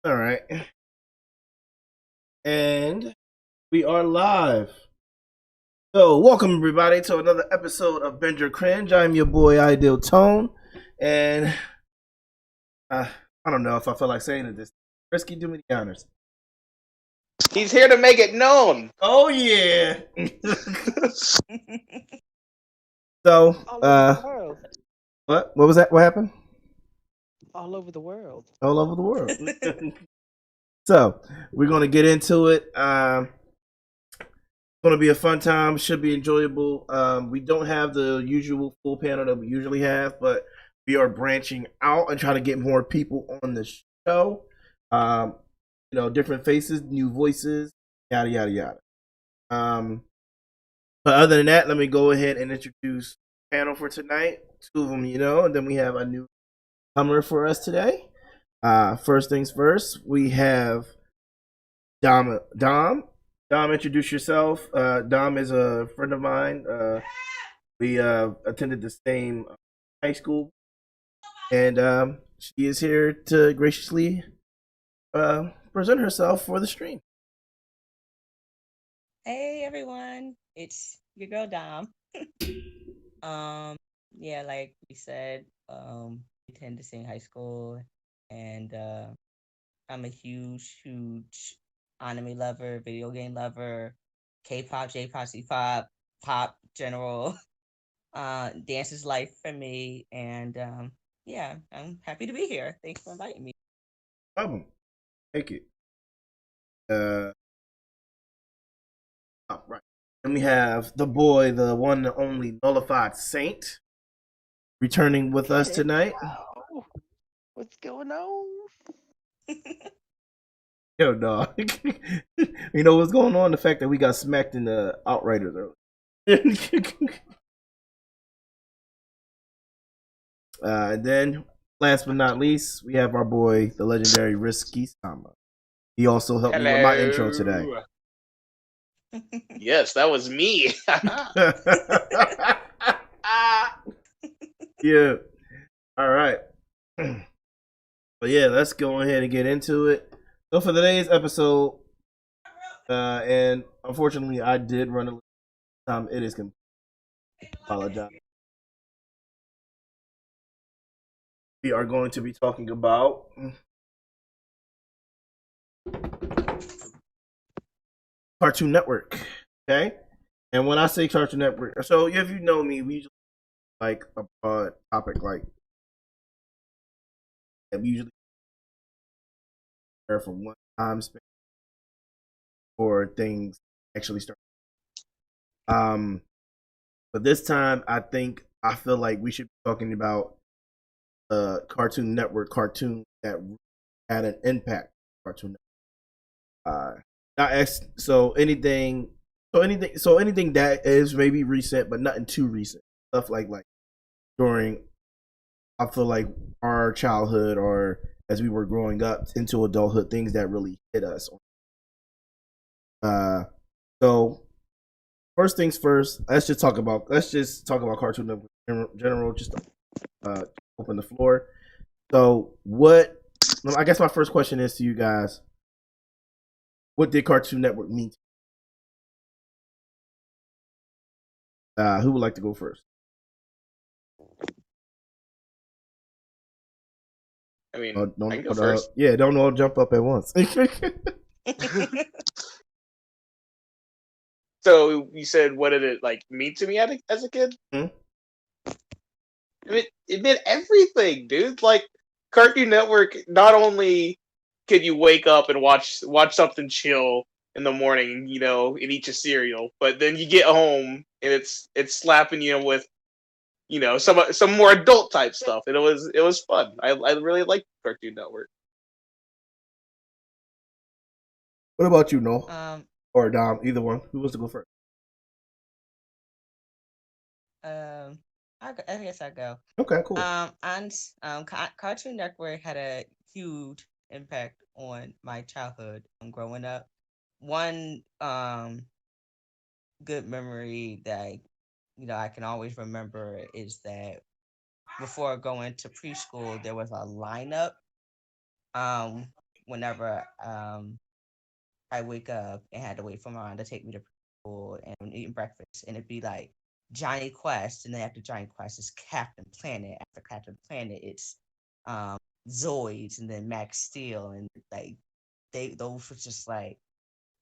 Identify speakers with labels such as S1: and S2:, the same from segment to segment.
S1: All right. And we are live. So, welcome everybody to another episode of Binge Or Cringe. I'm your boy, Ideal Tone. And I don't know if I feel like saying it this. Risky, do me the honors.
S2: He's here to make it known.
S1: Oh, yeah. So,
S3: All over the world.
S1: what was that? What happened?
S3: All over the world.
S1: All over the world. So, we're going to get into it. Going to be a fun time. Should be enjoyable. We don't have the usual full panel that we usually have, but we are branching out and trying to get more people on the show. Different faces, new voices, yada yada yada. But other than that, let me go ahead and introduce the panel for tonight. Two of them, and then we have a new comer for us today. First things first, we have Dom. Dom, introduce yourself. Dom is a friend of mine. We attended the same high school, and she is here to graciously present herself for the stream.
S4: Hey everyone, it's your girl Dom. Yeah, like we said, we attend the same high school, and I'm a huge anime lover, video game lover, K-pop, J-pop, C-pop, pop general. Dance is life for me, and yeah, I'm happy to be here. Thanks for inviting me.
S1: Problem. Thank you. Right. Then we have the boy, the one and only nullified saint, returning with us tonight.
S3: Wow. What's going on?
S1: Yo, dog. You know what's going on? The fact that we got smacked in the Outriders earlier. And then, last but not least, we have our boy, the legendary Risky Sama. He also helped me with my intro today.
S2: Yes, that was me.
S1: Yeah. All right. But yeah, let's go ahead and get into it. So for today's episode, and unfortunately, I did run a little time. It is complete. Apologize. We are going to be talking about Cartoon Network. Okay, and when I say Cartoon Network, so if you know me, we usually like a broad topic like that. We usually from one time span for things actually start. But this time, I feel like we should be talking about Cartoon Network cartoon that had an impact. Cartoon Network. Not ex- so anything, so anything that is maybe recent, but nothing too recent. Stuff like during, I feel like our childhood or as we were growing up into adulthood, things that really hit us. So first things first, let's just talk about Cartoon Network in general. Just open the floor. So what? I guess my first question is to you guys: what did Cartoon Network mean to you? Who would like to go first?
S2: I mean,
S1: Don't
S2: I can go first.
S1: Yeah, don't all jump up at once.
S2: So you said, what did it like mean to me as a kid?
S1: Hmm?
S2: It meant everything, dude. Like Cartoon Network, not only could you wake up and watch something chill in the morning, and eat your cereal, but then you get home and it's slapping you with some more adult type stuff, and it was fun. I really liked Cartoon Network.
S1: What about you, Noel
S4: um,
S1: or Dom? Either one. Who wants to go first?
S4: um, I guess I go.
S1: Okay, cool.
S4: And Cartoon Network had a huge impact on my childhood. Growing up, one good memory that I can always remember is that before going to preschool, there was a lineup whenever I wake up and had to wait for my mom to take me to school and eating breakfast, and it'd be like Johnny Quest, and then after Johnny Quest is Captain Planet. After Captain Planet, it's Zoids, and then Max Steel, and like those were just like,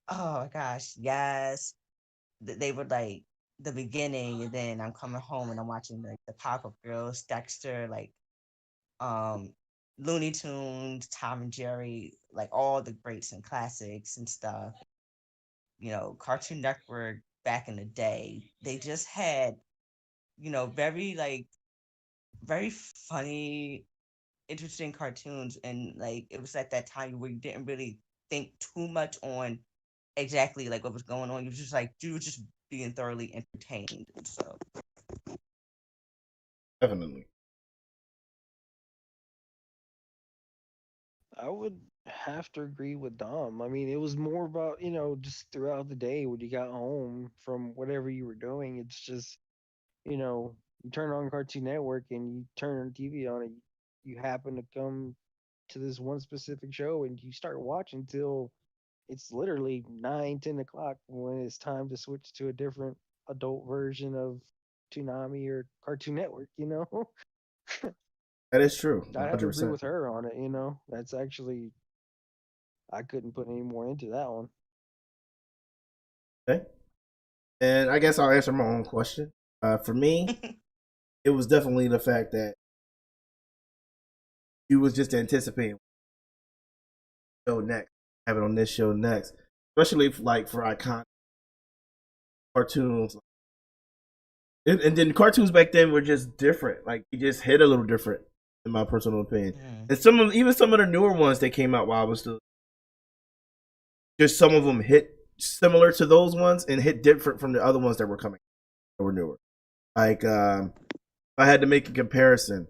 S4: oh my gosh, yes, they were like the beginning, and then I'm coming home and I'm watching like the Powerpuff Girls, Dexter, like um Looney Tunes, Tom and Jerry, like all the greats and classics and stuff. Cartoon Network back in the day, they just had, very like very funny, interesting cartoons, and like it was at that time where you didn't really think too much on exactly like what was going on. You were just being thoroughly entertained. So
S1: Definitely.
S3: I would have to agree with Dom. I mean, it was more about, just throughout the day when you got home from whatever you were doing. It's just, you turn on Cartoon Network and you turn the TV on and you happen to come to this one specific show and you start watching till it's literally 9, 10 o'clock when it's time to switch to a different adult version of Toonami or Cartoon Network.
S1: That is true.
S3: I have to agree
S1: 100%.
S3: with her on it. That's actually, I couldn't put any more into that one.
S1: Okay. And I guess I'll answer my own question. For me, it was definitely the fact that you was just anticipating show next, have it on this show next, especially if, like for iconic cartoons. And then cartoons back then were just different. Like it just hit a little different, in my personal opinion. And even some of the newer ones that came out while I was still, just some of them hit similar to those ones and hit different from the other ones that were coming that were newer. Like if I had to make a comparison,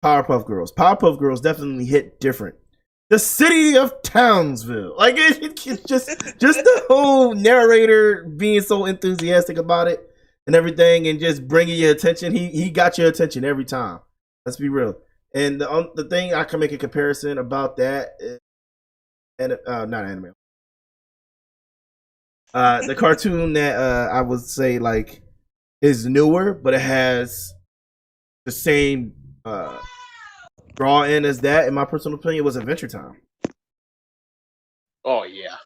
S1: Powerpuff Girls. Powerpuff Girls definitely hit different. The city of Townsville, like it's just the whole narrator being so enthusiastic about it and everything, and just bringing your attention. He got your attention every time. Let's be real. And the thing I can make a comparison about that is, and not anime. The cartoon that I would say like is newer, but it has the same draw in as that. In my personal opinion, was Adventure Time.
S2: Oh yeah.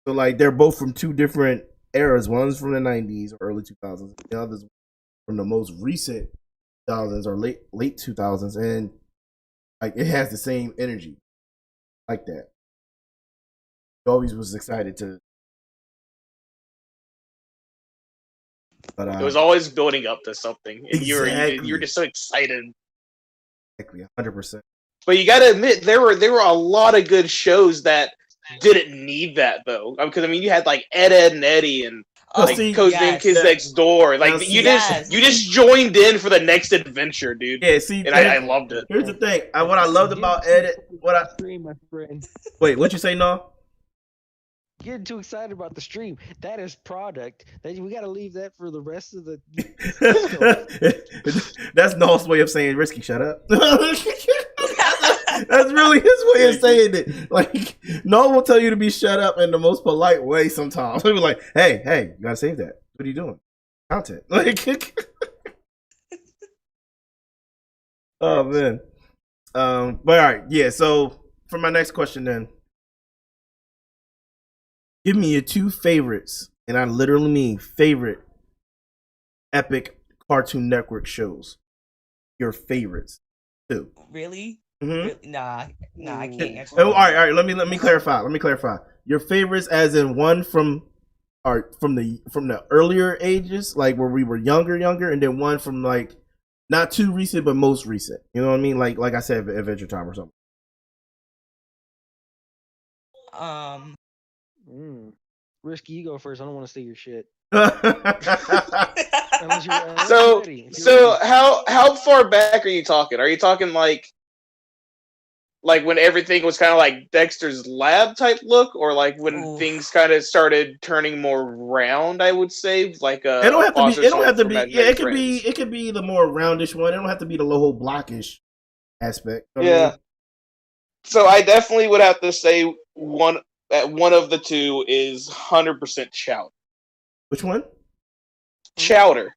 S1: So like they're both from two different eras. One's from the 90s or early 2000s. The other's from the most recent 2000s or late 2000s, and like it has the same energy like that. Always was excited to. But
S2: It was always building up to something, and
S1: exactly.
S2: you were just so excited.
S1: Exactly, 100%.
S2: But you got to admit, there were a lot of good shows that didn't need that though, because I mean, you had like Ed, Ed and Eddie, and like Cozy and Kids Next Door. Like you just joined in for the next adventure, dude.
S1: Yeah, see,
S2: and I loved it.
S1: Here's the thing: what I loved about Ed,
S3: My friend.
S1: Wait, what you say, no?
S3: Getting too excited about the stream. That is product. We got to leave that for the rest of the.
S1: That's Noel's way of saying risky. Shut up. That's really his way of saying it. Like Noel will tell you to be shut up in the most polite way. Sometimes he'll be like, "Hey, you gotta save that. What are you doing? Content." Like, oh man. But all right, yeah. So for my next question, then. Give me your two favorites, and I literally mean favorite epic Cartoon Network shows. Your favorites, too.
S4: Really?
S1: Mm-hmm.
S4: Really? Nah, I can't answer.
S1: Oh, all right. Let me clarify. Your favorites, as in one from the earlier ages, like where we were younger, and then one from like not too recent but most recent. You know what I mean? Like I said, Adventure Time or something.
S3: Risky, you go first. I don't want to see your shit.
S2: So how far back are you talking? Are you talking like when everything was kind of like Dexter's Lab type look, or like when things kind of started turning more round? I would say like
S1: it don't have to be. It don't have to be. Yeah, it could be the more roundish one. It don't have to be the low blockish aspect.
S2: Yeah. So I definitely would have to say one of the two is 100% Chowder.
S1: Which one?
S2: Chowder.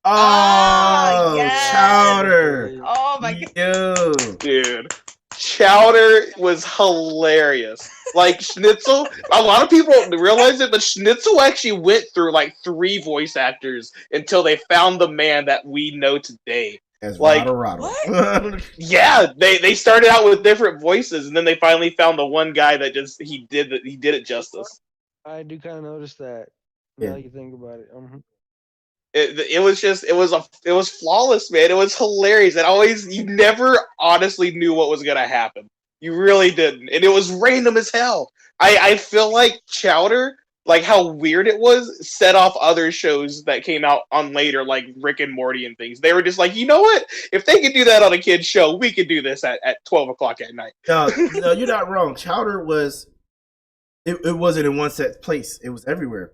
S1: Oh,
S4: yes!
S1: Chowder.
S4: Oh my god.
S1: Yo.
S2: Dude. Chowder was hilarious. Like Schnitzel, a lot of people don't realize it, but Schnitzel actually went through like 3 voice actors until they found the man that we know today.
S1: As
S2: Like,
S1: Rado.
S2: yeah, they started out with different voices, and then they finally found the one guy that just he did it justice.
S3: I do kind of notice that.
S1: Yeah.
S3: Now you think about it.
S2: It was flawless, man. It was hilarious. You never honestly knew what was gonna happen. You really didn't, and it was random as hell. I feel like Chowder, like how weird it was, set off other shows that came out on later, like Rick and Morty and things. They were just like, you know what? If they could do that on a kid's show, we could do this at 12 o'clock at night.
S1: No, you're not wrong. Chowder was. It wasn't in one set place. It was everywhere.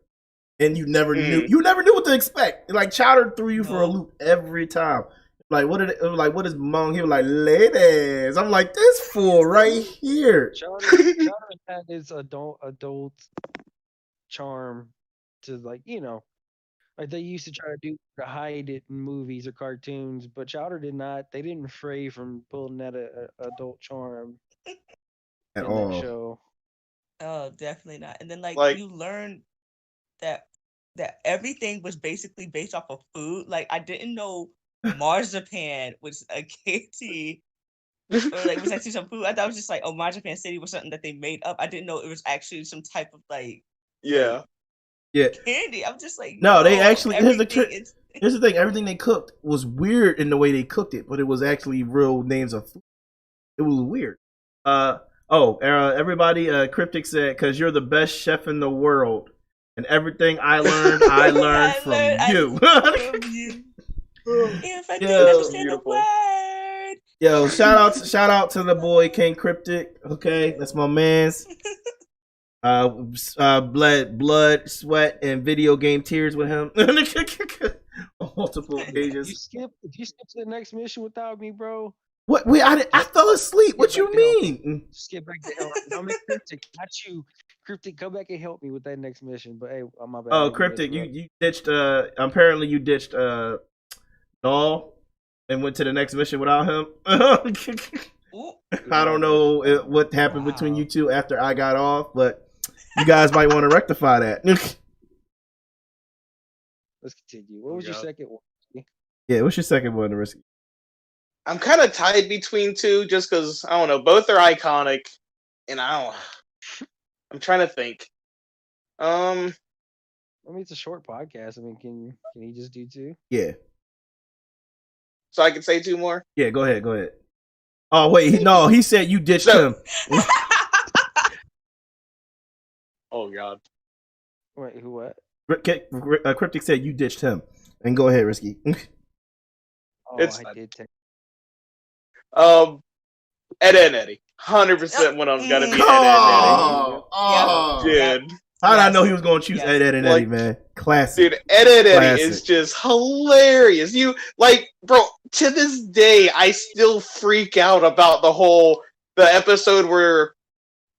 S1: And you never knew what to expect. Like Chowder threw you for a loop every time. Like what is Mong? He was like, ladies. I'm like, this fool right here.
S3: Chowder had his adult charm to, like, like they used to try to hide it in movies or cartoons, but Chowder did not. They didn't fray from pulling that adult charm
S1: At
S3: in
S1: all.
S3: that show.
S4: Oh, definitely not. And then like
S2: Like-
S4: you learn that everything was basically based off of food. Like I didn't know marzipan was a candy or like was actually some food. I thought it was just like, oh, marzipan city was something that they made up. I didn't know it was actually some type of like
S2: Yeah.
S4: candy. I'm just like,
S1: No, they actually here's the
S4: everything
S1: trick. Here's the thing, everything they cooked was weird in the way they cooked it, but it was actually real names of food. It was weird. Everybody, Cryptic said, because you're the best chef in the world. And everything I learned from you.
S4: If I didn't understand the word.
S1: Yo, shout out to the boy King Cryptic. Okay, that's my man's. Blood, sweat, and video game tears with him. On multiple occasions.
S3: If you skip to the next mission without me, bro.
S1: What? Wait, I fell asleep. What you mean?
S3: Skip back to hell. No, Cryptic, not you. Cryptic, come back and help me with that next mission. But hey, my bad.
S1: Oh, Cryptic, you ditched. Apparently you ditched. Null and went to the next mission without him. I don't know what happened between you two after I got off, but you guys might want to rectify that.
S3: Let's continue. What was your second one?
S1: Yeah, what's your second one, Risky?
S2: I'm kind of tied between two just because, I don't know, both are iconic, and I'm trying to think.
S3: I mean, it's a short podcast. I mean, can you just do two?
S1: Yeah.
S2: So I can say two more?
S1: Yeah, go ahead. Oh, wait, no, he said you ditched him.
S2: Oh, God.
S3: Wait, who what?
S1: Cryptic said you ditched him. And go ahead, Risky.
S3: I did take.
S2: Ed and Eddie. 100% one of them's got to be Ed and Eddie.
S1: Oh,
S2: dude.
S1: How did I know he was going to choose Ed and Eddie, man? Classic.
S2: Dude, Ed and Eddie is just hilarious. You, like, bro, to this day, I still freak out about the episode where,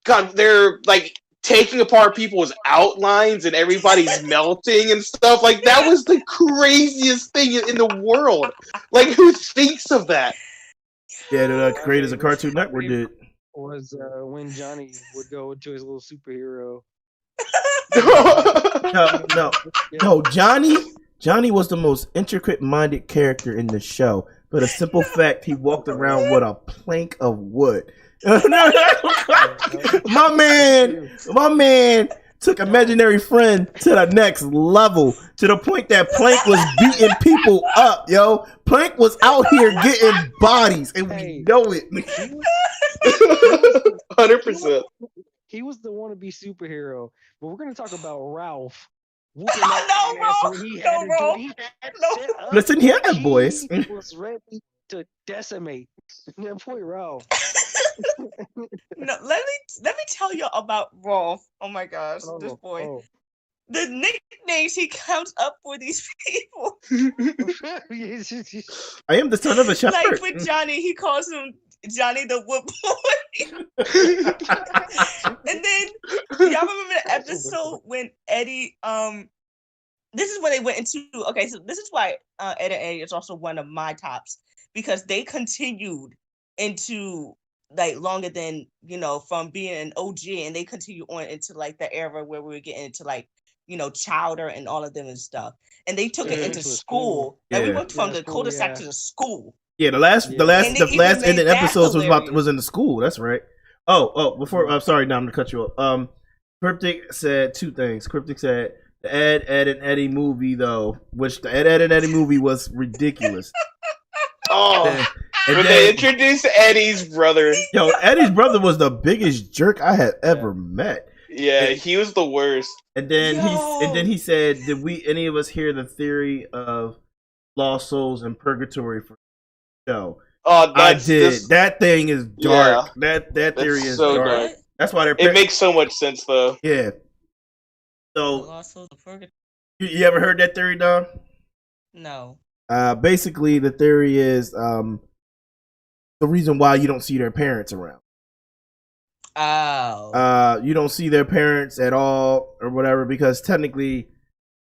S2: God, they're, like, taking apart people's outlines and everybody's melting and stuff. Like, that was the craziest thing in the world. Like, who thinks of that?
S1: Yeah, the creators of Cartoon Network did.
S3: Was when Johnny would go into his little superhero.
S1: No, Johnny was the most intricate-minded character in the show. For the simple fact he walked around with a plank of wood. my man took imaginary friend to the next level, to the point that Plank was beating people up, yo. Plank was out here getting bodies, and we know it.
S2: 100%.
S3: He was the wannabe superhero, but we're gonna talk about Ralph.
S1: Listen here, boys.
S3: He was ready to decimate that boy Ralph.
S4: No, let me tell you about Rolf. Oh my gosh, this boy. the nicknames he comes up for these people.
S1: I am the son of a shepherd.
S4: Like for Johnny, he calls him Johnny the Wood Boy. And then y'all remember the episode when Eddie this is when they went into okay, so this is why Ed and Eddie is also one of my tops, because they continued into like longer than, you know, from being an OG, and they continue on into like the era where we were getting into like, you know, Chowder and all of them and stuff. And they took it
S3: Mhm.
S4: into
S3: To a
S4: school.
S3: school.
S4: Like we
S1: Yeah.
S4: went from
S3: Yeah,
S4: the
S3: school,
S4: cul-de-sac
S3: yeah.
S4: to the school.
S1: Yeah, the last
S3: Yeah.
S4: And they even made
S1: ending
S4: that
S1: episodes
S4: hilarious.
S1: was in the school. That's right. Before I'm sorry, now I'm gonna cut you off. Cryptic said two things. Cryptic said the Ed and Eddie movie though, which the Ed and Eddie movie was ridiculous.
S2: Oh,
S1: And
S2: when
S1: then,
S2: they introduced Eddie's brother,
S1: yo, Eddie's brother was the biggest jerk I had ever met.
S2: yeah, he was the worst.
S1: And then
S4: Yo.
S1: he said, "Did we any of us hear the theory of lost souls in purgatory for the show?"
S2: Oh,
S1: I
S2: that's
S1: did.
S2: this.
S1: That thing is dark. That theory is
S2: so
S1: dark.
S2: dark.
S1: That's why they're.
S2: It makes so much sense though.
S1: Yeah.
S4: The
S1: So
S4: Lost Souls of Purgatory?
S1: you ever heard that theory, Dom?
S4: No.
S1: Basically, the theory is the reason why you don't see their parents around.
S4: Oh.
S1: You don't see their parents at all or whatever because technically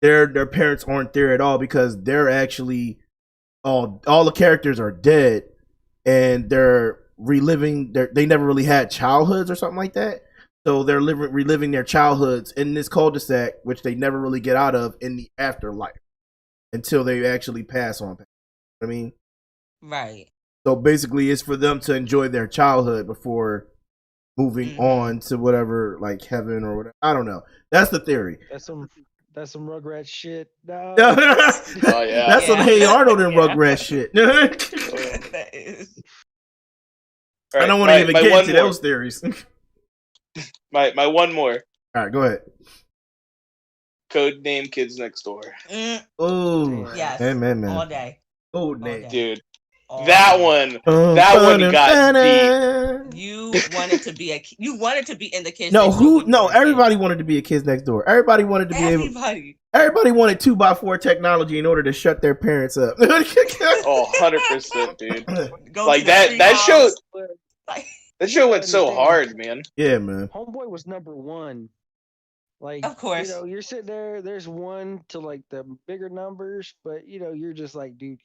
S1: their parents aren't there at all because they're actually all the characters are dead and they're reliving they never really had childhoods or something like that. So they're reliving their childhoods in this cul-de-sac, which they never really get out of in the afterlife until they actually pass on. I mean,
S4: Right.
S1: so basically, it's for them to enjoy their childhood before moving on to whatever, like heaven or whatever. I don't know. That's the theory.
S3: That's some Rugrats shit. No.
S2: Oh, yeah.
S1: That's some
S4: Yeah.
S1: Hey Arnold and
S4: Yeah.
S1: Rugrats shit.
S4: That is.
S1: I don't want to even get into those theories.
S2: My one more.
S1: All right, go ahead.
S2: Code name Kids Next Door.
S1: Oh,
S4: Yes.
S1: man.
S4: All day.
S1: Oh,
S4: All
S1: name.
S4: day.
S2: Dude,
S4: All
S2: that
S4: day.
S2: one got deep.
S4: You wanted to be you wanted to be in the kids.
S1: No,
S4: Next Door
S1: who?
S4: when you
S1: No,
S4: were a kid.
S1: everybody wanted to be a Kids Next Door. Everybody wanted to be able.
S4: Everybody.
S1: Everybody wanted 2x4 technology in order to shut their parents up.
S2: Oh, 100%, dude.
S4: Go
S2: Like
S4: to the
S2: that show.
S4: treehouse. Like,
S2: That show went so hard, man.
S1: Yeah, man.
S3: Homeboy was number one. Like,
S4: Of course.
S3: you know, you're sitting there. There's one to like the bigger numbers, but you know, you're just like, dude,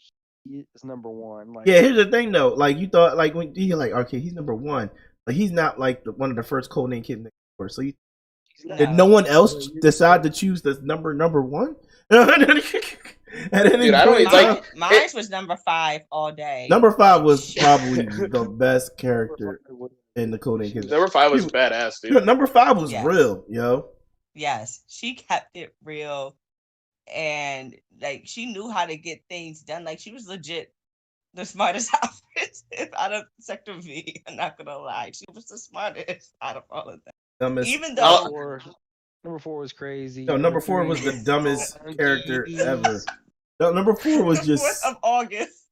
S3: he is number one. Like,
S1: Yeah, here's the thing though. Like you thought, like when you're like, okay, he's number one, but he's not like one of the first codename kids next door. So did no one else decide to choose the number one? At any
S2: Dude, I don't
S1: point,
S2: even like-
S4: mine was number 5 all day.
S1: number 5 was probably the best character in the codename kids.
S2: Number 5 was badass, dude.
S1: Number 5 was
S4: Yes.
S1: real, yo.
S4: Yes, she kept it real, and like she knew how to get things done. Like she was legit the smartest out of Sector V. I'm not gonna lie, she was the smartest out of all of them.
S1: Dumbest.
S4: Even though
S3: number 4 was crazy.
S1: No, number 4 was the dumbest character ever. No, number 4 was
S4: the
S1: just
S4: 4th of August.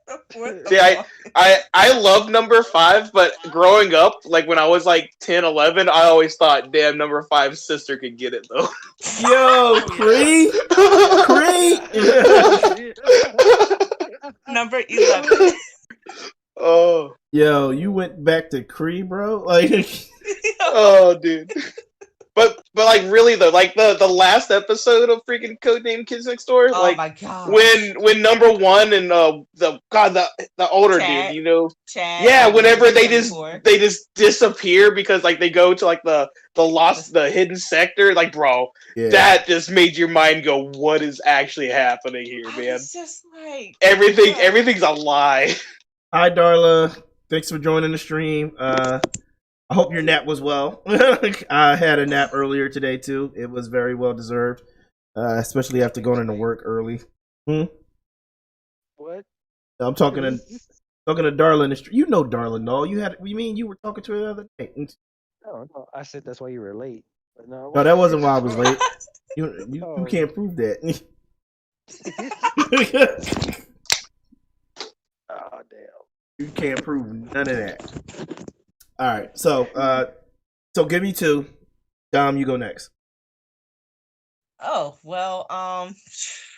S4: The 4th of
S2: See,
S4: August.
S2: I love number 5, but growing up, like when I was like 10, 11, I always thought, damn, number 5's sister could get it though.
S1: yo, Cree.
S4: Number 11.
S2: Oh,
S1: Yo, you went back to Cree, bro? Like
S2: oh, dude. But like really though, like the last episode of freaking Codename Kids Next Door,
S4: Oh
S2: like
S4: my god.
S2: when number 1 and the older
S4: Chad.
S2: dude, you know,
S4: Chad,
S2: yeah, whenever they
S4: before.
S2: just disappear because like they go to like the hidden sector, like bro,
S1: yeah.
S2: that just made your mind go, what is actually happening here,
S4: I
S2: man?
S4: was just like
S2: Everything's a lie.
S1: Hi, Darla. Thanks for joining the stream. I hope your nap was well. I had a nap earlier today too. It was very well deserved, especially after going into work early.
S3: What?
S1: I'm talking to Darla in the street. You know Darla, no? You mean you were talking to her the other night?
S3: No, I said that's why you were late. But no,
S1: No, that wasn't why I was late. You can't prove that.
S3: Oh damn.
S1: You can't prove none of that. All right, so give me 2. Dom, you go next.
S4: Oh well,
S1: I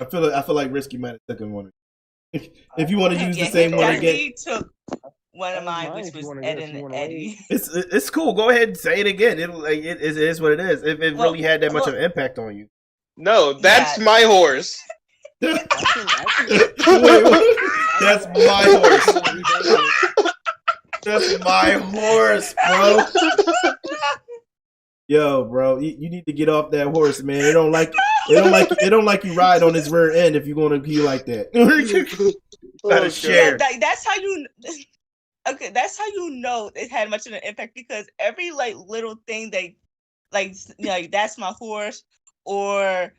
S1: feel like Risky might have taken one. If you want to use the
S4: yeah,
S1: same
S4: he
S1: one again,
S4: definitely took one
S3: I
S4: of
S3: have
S4: mine,
S3: mine
S4: which
S3: if you
S4: was
S3: want to go.
S4: Ed
S3: If you
S4: and
S3: want to wait.
S4: Eddie.
S1: it's cool. Go ahead and say it again. It is what it is. If it really
S4: Well,
S1: had that much of
S4: well,
S1: an impact on you.
S2: No, that's
S4: yeah.
S2: my horse.
S1: Wait,
S3: I can.
S1: that's
S3: I
S1: my
S3: can
S1: horse.
S3: rebate it.
S1: That's my horse, bro. Yo, bro, you need to get off that horse, man. They don't like you ride on his rear end if you're gonna be like that. Gotta
S2: Oh,
S1: share.
S2: God.
S4: That's how you. Okay, that's how you know it had much of an impact because every like little thing they like that's my horse or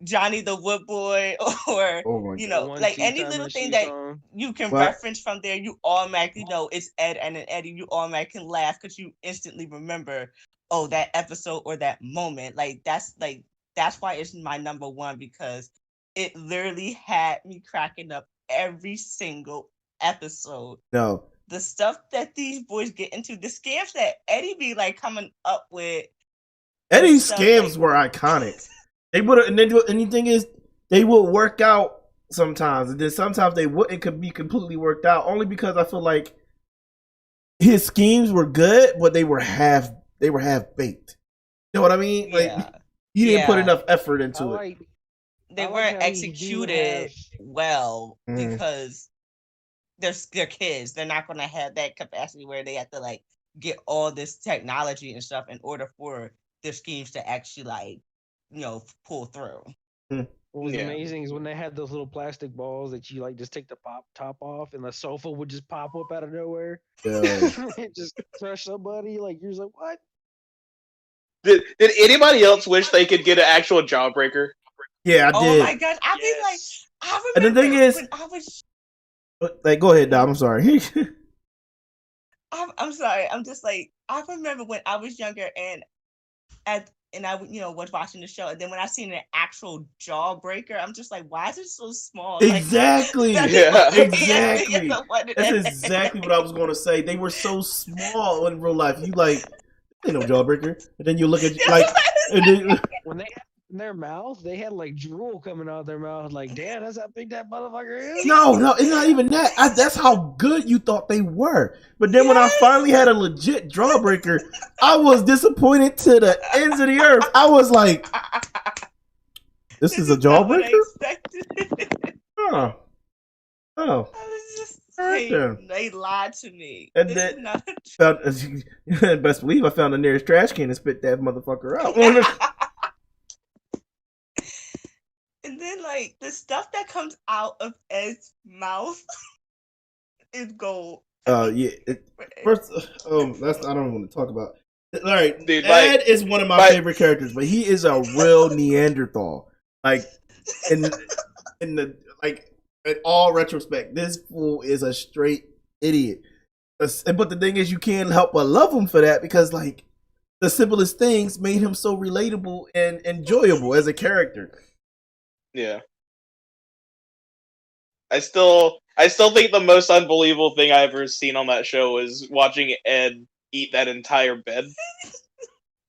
S4: Johnny the Wood Boy or
S1: Oh my
S3: The
S1: god.
S3: one
S4: like
S3: seat
S4: any
S3: time
S4: little
S3: that
S4: thing
S3: she's
S4: that
S3: on.
S4: you can
S1: What?
S4: reference from there, you automatically know it's Ed and an Eddie. You automatically can laugh because you instantly remember, oh, that episode or that moment. That's why it's my number one because it literally had me cracking up every single episode.
S1: No.
S4: The stuff that these boys get into, the scams that Eddie be like coming up with.
S1: Eddie's
S4: stuff,
S1: scams
S4: like-
S1: were iconic. They would and then anything is they would work out sometimes, and then sometimes they wouldn't could be completely worked out only because I feel like his schemes were good, but they were half baked. You know what I mean? Like
S4: Yeah.
S1: he didn't put
S4: Yeah.
S1: enough effort
S3: I
S1: into it.
S3: like.
S4: They
S3: I like
S4: weren't
S3: how you do
S4: executed
S3: have-
S4: well
S1: Mhm.
S4: because they're kids. They're not going to have that capacity where they have to like get all this technology and stuff in order for their schemes to actually pull through.
S3: What was
S2: Yeah.
S3: amazing is when they had those little plastic balls that you like just take the top off and the sofa would just pop up out of nowhere.
S1: Yeah.
S3: And just crush somebody. Like you're just like, what?
S2: Did anybody else wish they could get an actual jawbreaker?
S1: Yeah, I
S4: Oh
S1: did.
S4: my gosh! I mean, like,
S3: Yes.
S4: I
S1: And the
S4: remember
S1: thing is-
S4: when I was.
S1: Like, go ahead, Dom. I'm sorry.
S4: I'm sorry. I'm just like I remember when I was younger and I was watching the show and then when I seen an actual jawbreaker, I'm just like, why is it so small?
S1: Exactly.
S4: Like,
S2: Yeah.
S1: Exactly. That's exactly what I was going to say. They were so small in real life. You like, ain't no jawbreaker, and then you look at like, and then,
S3: When they had it in their mouth, they had like drool coming out of their mouth. Like, damn, that's how big that motherfucker is.
S1: no, it's not even that. That's how good you thought they were. But then when I finally had a legit jawbreaker, I was disappointed to the ends of the earth. I was like, this is a
S4: not what I
S1: jawbreaker?
S4: expected.
S1: Huh. Oh.
S4: I was just
S1: Alright
S4: like,
S1: then.
S4: they lied to me.
S1: And
S4: This
S1: then-
S4: is not
S1: Best believe I found the nearest trash can and spit that motherfucker out.
S4: And then like the stuff that comes out of Ed's mouth is gold.
S1: Yeah. First, that's I don't want to talk about. All right,
S2: Dude,
S1: Ed is one of my
S2: like-
S1: favorite characters, but he is a real Neanderthal. Like in the like in all retrospect, this fool is a straight idiot. But the thing is, you can't help but love him for that because like the simplest things made him so relatable and enjoyable as a character.
S2: Yeah. I still think the most unbelievable thing I've ever seen on that show was watching Ed eat that entire bed.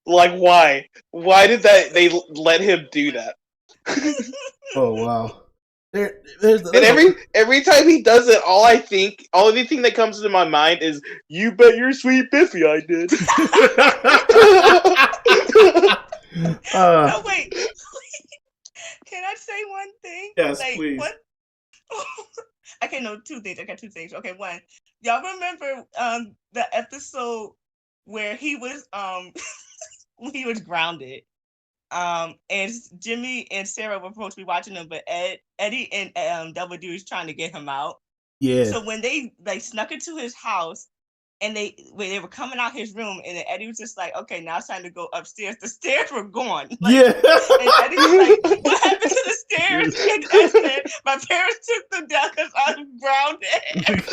S2: Like, why? Why did they let him do that?
S1: Oh wow!
S2: And every time he does it, only thing that comes into my mind is, "You bet your sweet Biffy I did."
S4: No, wait. Can I say one thing?
S1: Yes,
S4: like,
S1: please.
S4: What? Okay, no, two things. I got two things. Okay, one. Y'all remember the episode where he was when he was grounded. And Jimmy and Sarah were supposed to be watching him, but Eddie and Double D was trying to get him out.
S1: Yeah.
S4: So when they like snuck into his house and when they were coming out his room, and then Eddie was just like, "Okay, now it's time to go upstairs." The stairs were gone. Like,
S1: yeah.
S4: And Eddie was like, "What happened to the stairs?" And Ed said, "My parents took them down because I'm grounded."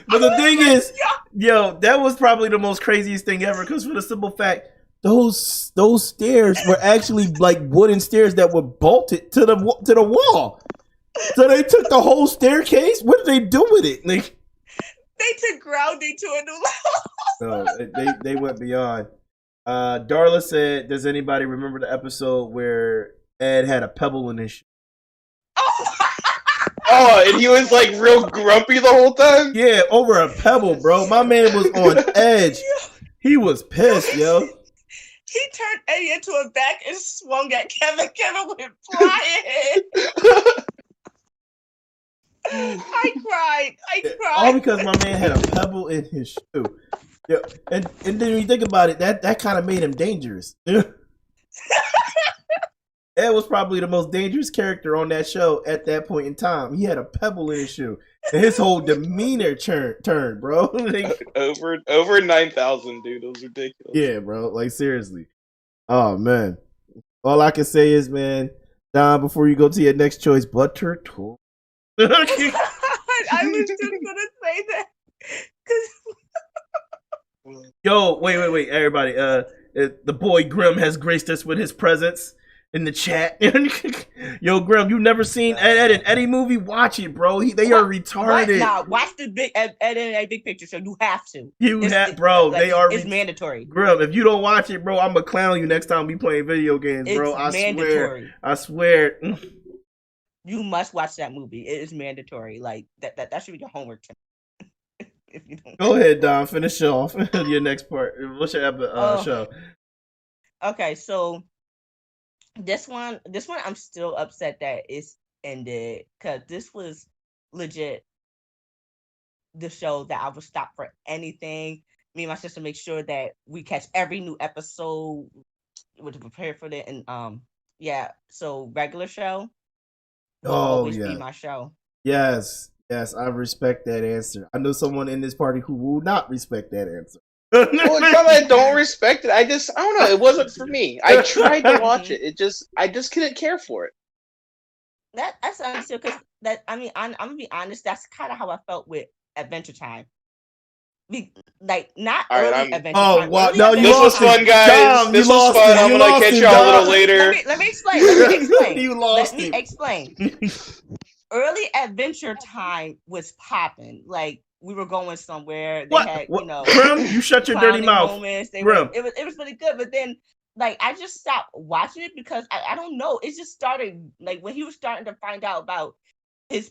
S1: But the thing is, yo, that was probably the most craziest thing ever because for the simple fact, those stairs were actually like wooden stairs that were bolted to the wall. So they took the whole staircase. What did they do with it? Like,
S4: they took grounding to a new level.
S1: no, they went beyond. Darla said, "Does anybody remember the episode where Ed had a pebble in his shoe?"
S2: Oh, and he was like real grumpy the whole time.
S1: Yeah, over a pebble, bro. My man was on edge. He was pissed, yo.
S4: He turned Eddie into a back and swung at Kevin. Kevin went flying. I cried.
S1: All because my man had a pebble in his shoe. Yeah, and then when you think about it, that kind of made him dangerous. Ed was probably the most dangerous character on that show at that point in time. He had a pebble in his shoe, and his whole demeanor turned, bro.
S2: over 9,000, dude. It was ridiculous.
S1: Yeah, bro. Like seriously. Oh man. All I can say is, man, Don, before you go to your next choice, butter toast.
S4: I was just gonna say that.
S1: Yo, wait, everybody. The boy Grim has graced us with his presence in the chat. Yo, Grim, you never seen Ed and Eddie movie? Watch it, bro. They are retarded.
S4: Nah, watch the big Ed and Eddie Big Picture show. You have to.
S1: Bro.
S4: Like,
S1: they are.
S4: It's mandatory.
S1: Grim, if you don't watch it, bro, I'm gonna clown you next time we play video games, bro.
S4: It's mandatory.
S1: I swear.
S4: You must watch that movie. It is mandatory. Like that should be your homework. If you don't.
S1: Go ahead, Don. Finish off your next part. What's your show?
S4: Okay, so this one, I'm still upset that it's ended because this was legit the show that I would stop for anything. Me and my sister make sure that we catch every new episode to prepare for it, and yeah. So regular show will always be my show.
S1: Yes, I respect that answer. I know someone in this party who will not respect that answer.
S2: Well, it's not that I don't respect it. I don't know. It wasn't for me. I tried to watch it. I just couldn't care for it.
S4: That's honestly because I'm gonna be honest. That's kind of how I felt with Adventure Time. Not
S2: all
S4: early
S2: right,
S4: Adventure
S1: Oh,
S4: Time.
S1: wow. No,
S2: this was fun, guys.
S1: Tom,
S2: this was fun. I'm gonna catch y'all a little later.
S4: Let me explain.
S1: You lost
S4: Let me explain. Early Adventure Time was popping. Like we were going somewhere. They had,
S1: Grim, you shut your dirty mouth.
S4: Moments. It was really good. But then, like, I just stopped watching it because I don't know. It just started like when he was starting to find out about his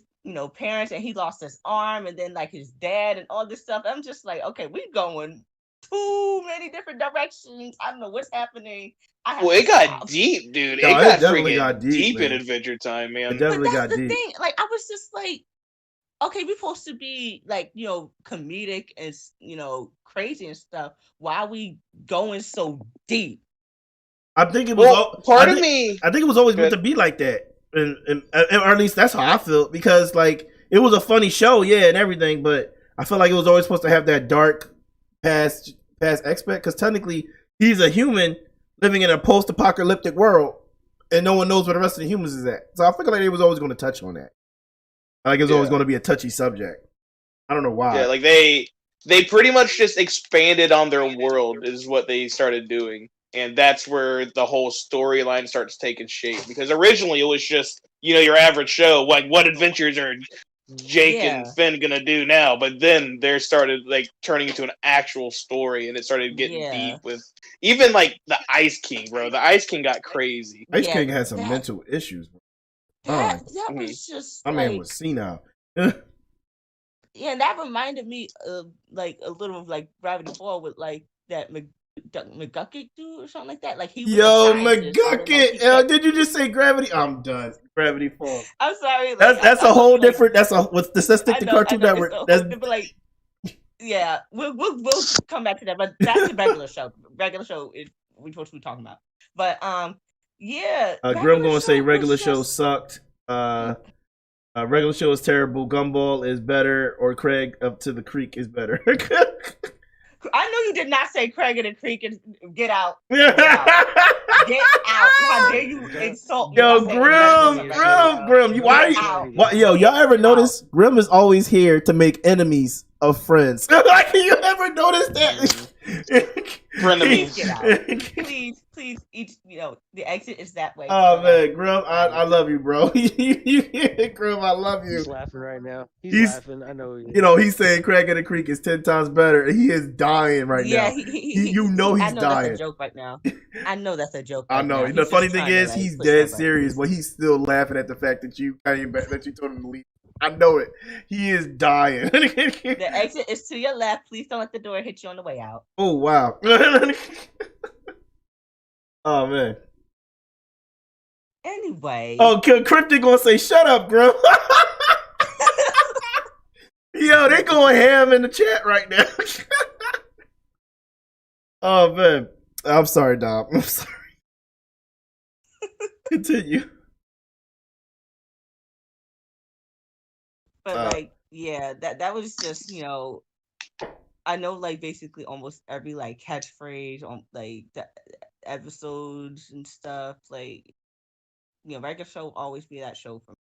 S4: parents, and he lost his arm, and then like his dad and all this stuff. I'm just like, okay, we're going too many different directions. I don't know what's happening.
S2: It got deep, dude.
S1: No,
S2: it definitely got deep in
S1: man.
S2: Adventure Time, man.
S1: It definitely
S4: got
S1: deep.
S4: Thing. Like, I was just like, okay, we're supposed to be like, comedic and crazy and stuff. Why are we going so deep?
S1: I think it was
S2: I think
S1: it was always meant to be like that. And or at least that's how I feel, because like it was a funny show, yeah, and everything, but I feel like it was always supposed to have that dark past aspect, because technically he's a human living in a post-apocalyptic world, and no one knows where the rest of the humans is at. So I feel like it was always going to touch on that. Like it was always going to be a touchy subject. I don't know why.
S2: Yeah, like they pretty much just expanded on their world is what they started doing. And that's where the whole storyline starts taking shape. Because originally it was just, your average show. Like, what adventures are Jake and Finn gonna do now? But then there started, like, turning into an actual story. And it started getting deep with even, like, the Ice King, bro. The Ice King got crazy.
S1: Ice King had some mental issues, bro.
S4: That was just
S1: my man was senile. Yeah,
S4: and that reminded me of, like, a little of, like, Gravity Falls with, like, that McGucket dude or something like that. Like he was
S1: McGucket. Did you just say Gravity? I'm done. Gravity Falls.
S4: I'm sorry.
S1: Like, that's a whole different. That's stick to Cartoon Network. That's
S4: like, yeah. We'll come back to that. But that's the regular show. Regular show is we're supposed to be talking about. But yeah.
S1: Grim gonna say regular show sucked. Regular show is terrible. Gumball is better, or Craig Up to the Creek is better.
S4: I know you did not say Craig and the Creek and get out. Get out. How dare you insult me?
S1: Yo, Grim. Why? Y'all ever notice Grim is always here to make enemies of friends? Like, you ever notice that?
S2: Frenemies.
S4: Get out. Please, each the exit is that way.
S1: Oh man, Grum, I love you, bro. Grum, I love you.
S3: He's laughing right now. He's laughing. I know.
S1: He's saying Craig of the Creek is 10 times better. He is dying right now. He's
S4: I know
S1: dying.
S4: that's a joke right now. I know that's a joke.
S1: I know.
S4: Now.
S1: The funny thing is, he's dead serious, but he's still laughing at the fact that you came back, that you told him to leave. I know it. He is dying.
S4: The exit is to your left. Please don't let the door hit you on the way out.
S1: Oh wow. Oh man.
S4: Anyway.
S1: Oh, Cryptic gonna say, "Shut up, Grum." Yo, they going ham in the chat right now. Oh man, I'm sorry, Dom. I'm sorry. Continue.
S4: But that was just I know basically almost every catchphrase on the episodes and stuff. Regular show will always be that show for me.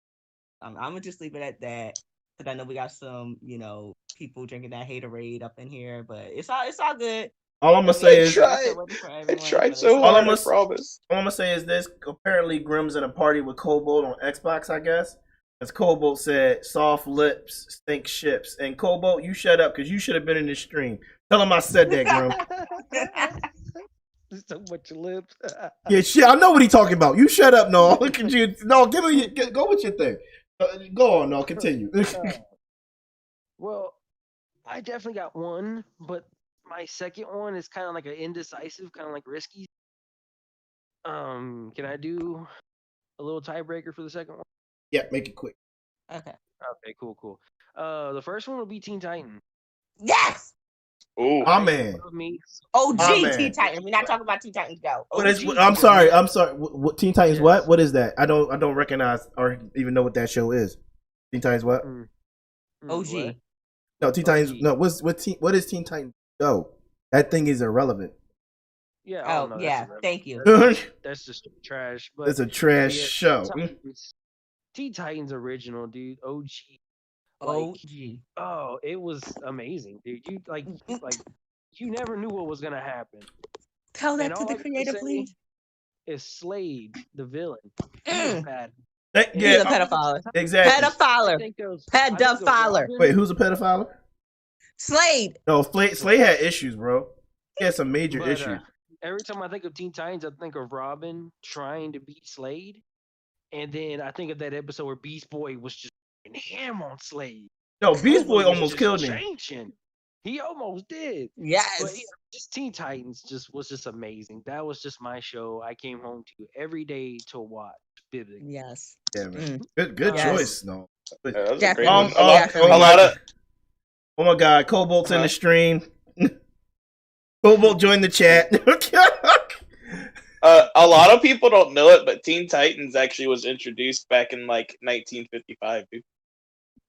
S4: I'm gonna just leave it at that. Because I know we got some people drinking that haterade up in here, but it's all good.
S1: All I'm gonna say is,
S2: I tried so hard. I promise.
S1: All I'm gonna say is this: apparently, Grimm's at a party with Cobalt on Xbox, I guess. As Cobalt said, "Soft lips stink ships." And Cobalt, you shut up because you should have been in this stream. Tell him I said that, Grim.
S3: So much lips.
S1: Yeah, shit. I know what he's talking about. You shut up, no. Look at you. No, go with your thing. Go on, no. Continue.
S3: Well, I definitely got one, but my second one is kind of like an indecisive, kind of like risky. Can I do a little tiebreaker for the second one?
S1: Yeah, make it quick.
S4: Okay.
S3: Okay, cool. The first one will be Teen Titan.
S4: Yes.
S2: Ooh,
S1: my man.
S4: OG Teen Titans. We're not talking about Teen Titans Go.
S1: I'm sorry. What Teen Titans? Yes. What is that? I don't recognize or even know what that show is. Teen Titans what?
S4: OG.
S3: What?
S1: No, Teen Titans. No, what is Teen Titans Go? That thing is irrelevant.
S3: Yeah.
S4: Oh, yeah. Thank you.
S3: That's just trash. But
S1: it's a trash show.
S3: Teen Titans original, dude. OG.
S4: OG.
S3: Oh, it was amazing, dude. You you never knew what was gonna happen.
S4: Tell that to the creator, please.
S3: Is Slade the villain? He's bad.
S4: He's a pedophile.
S1: Exactly.
S4: Pedophile.
S1: Wait, who's a pedophile?
S4: Slade.
S1: No, Slade had issues, bro. He had some major issues.
S3: Every time I think of Teen Titans, I think of Robin trying to beat Slade. And then I think of that episode where Beast Boy was just ham on Slade.
S1: No, Beast Boy almost killed him.
S3: He almost did.
S4: Yes.
S3: But just Teen Titans was just amazing. That was just my show. I came home to every day to watch. Biblically.
S4: Yes.
S1: Yeah, man. Good choice. No.
S2: That was a great one. A lot of.
S1: Oh my God, Cobalt's in the stream. Cobalt joined the chat.
S2: A lot of people don't know it, but Teen Titans actually was introduced back in 1955, dude.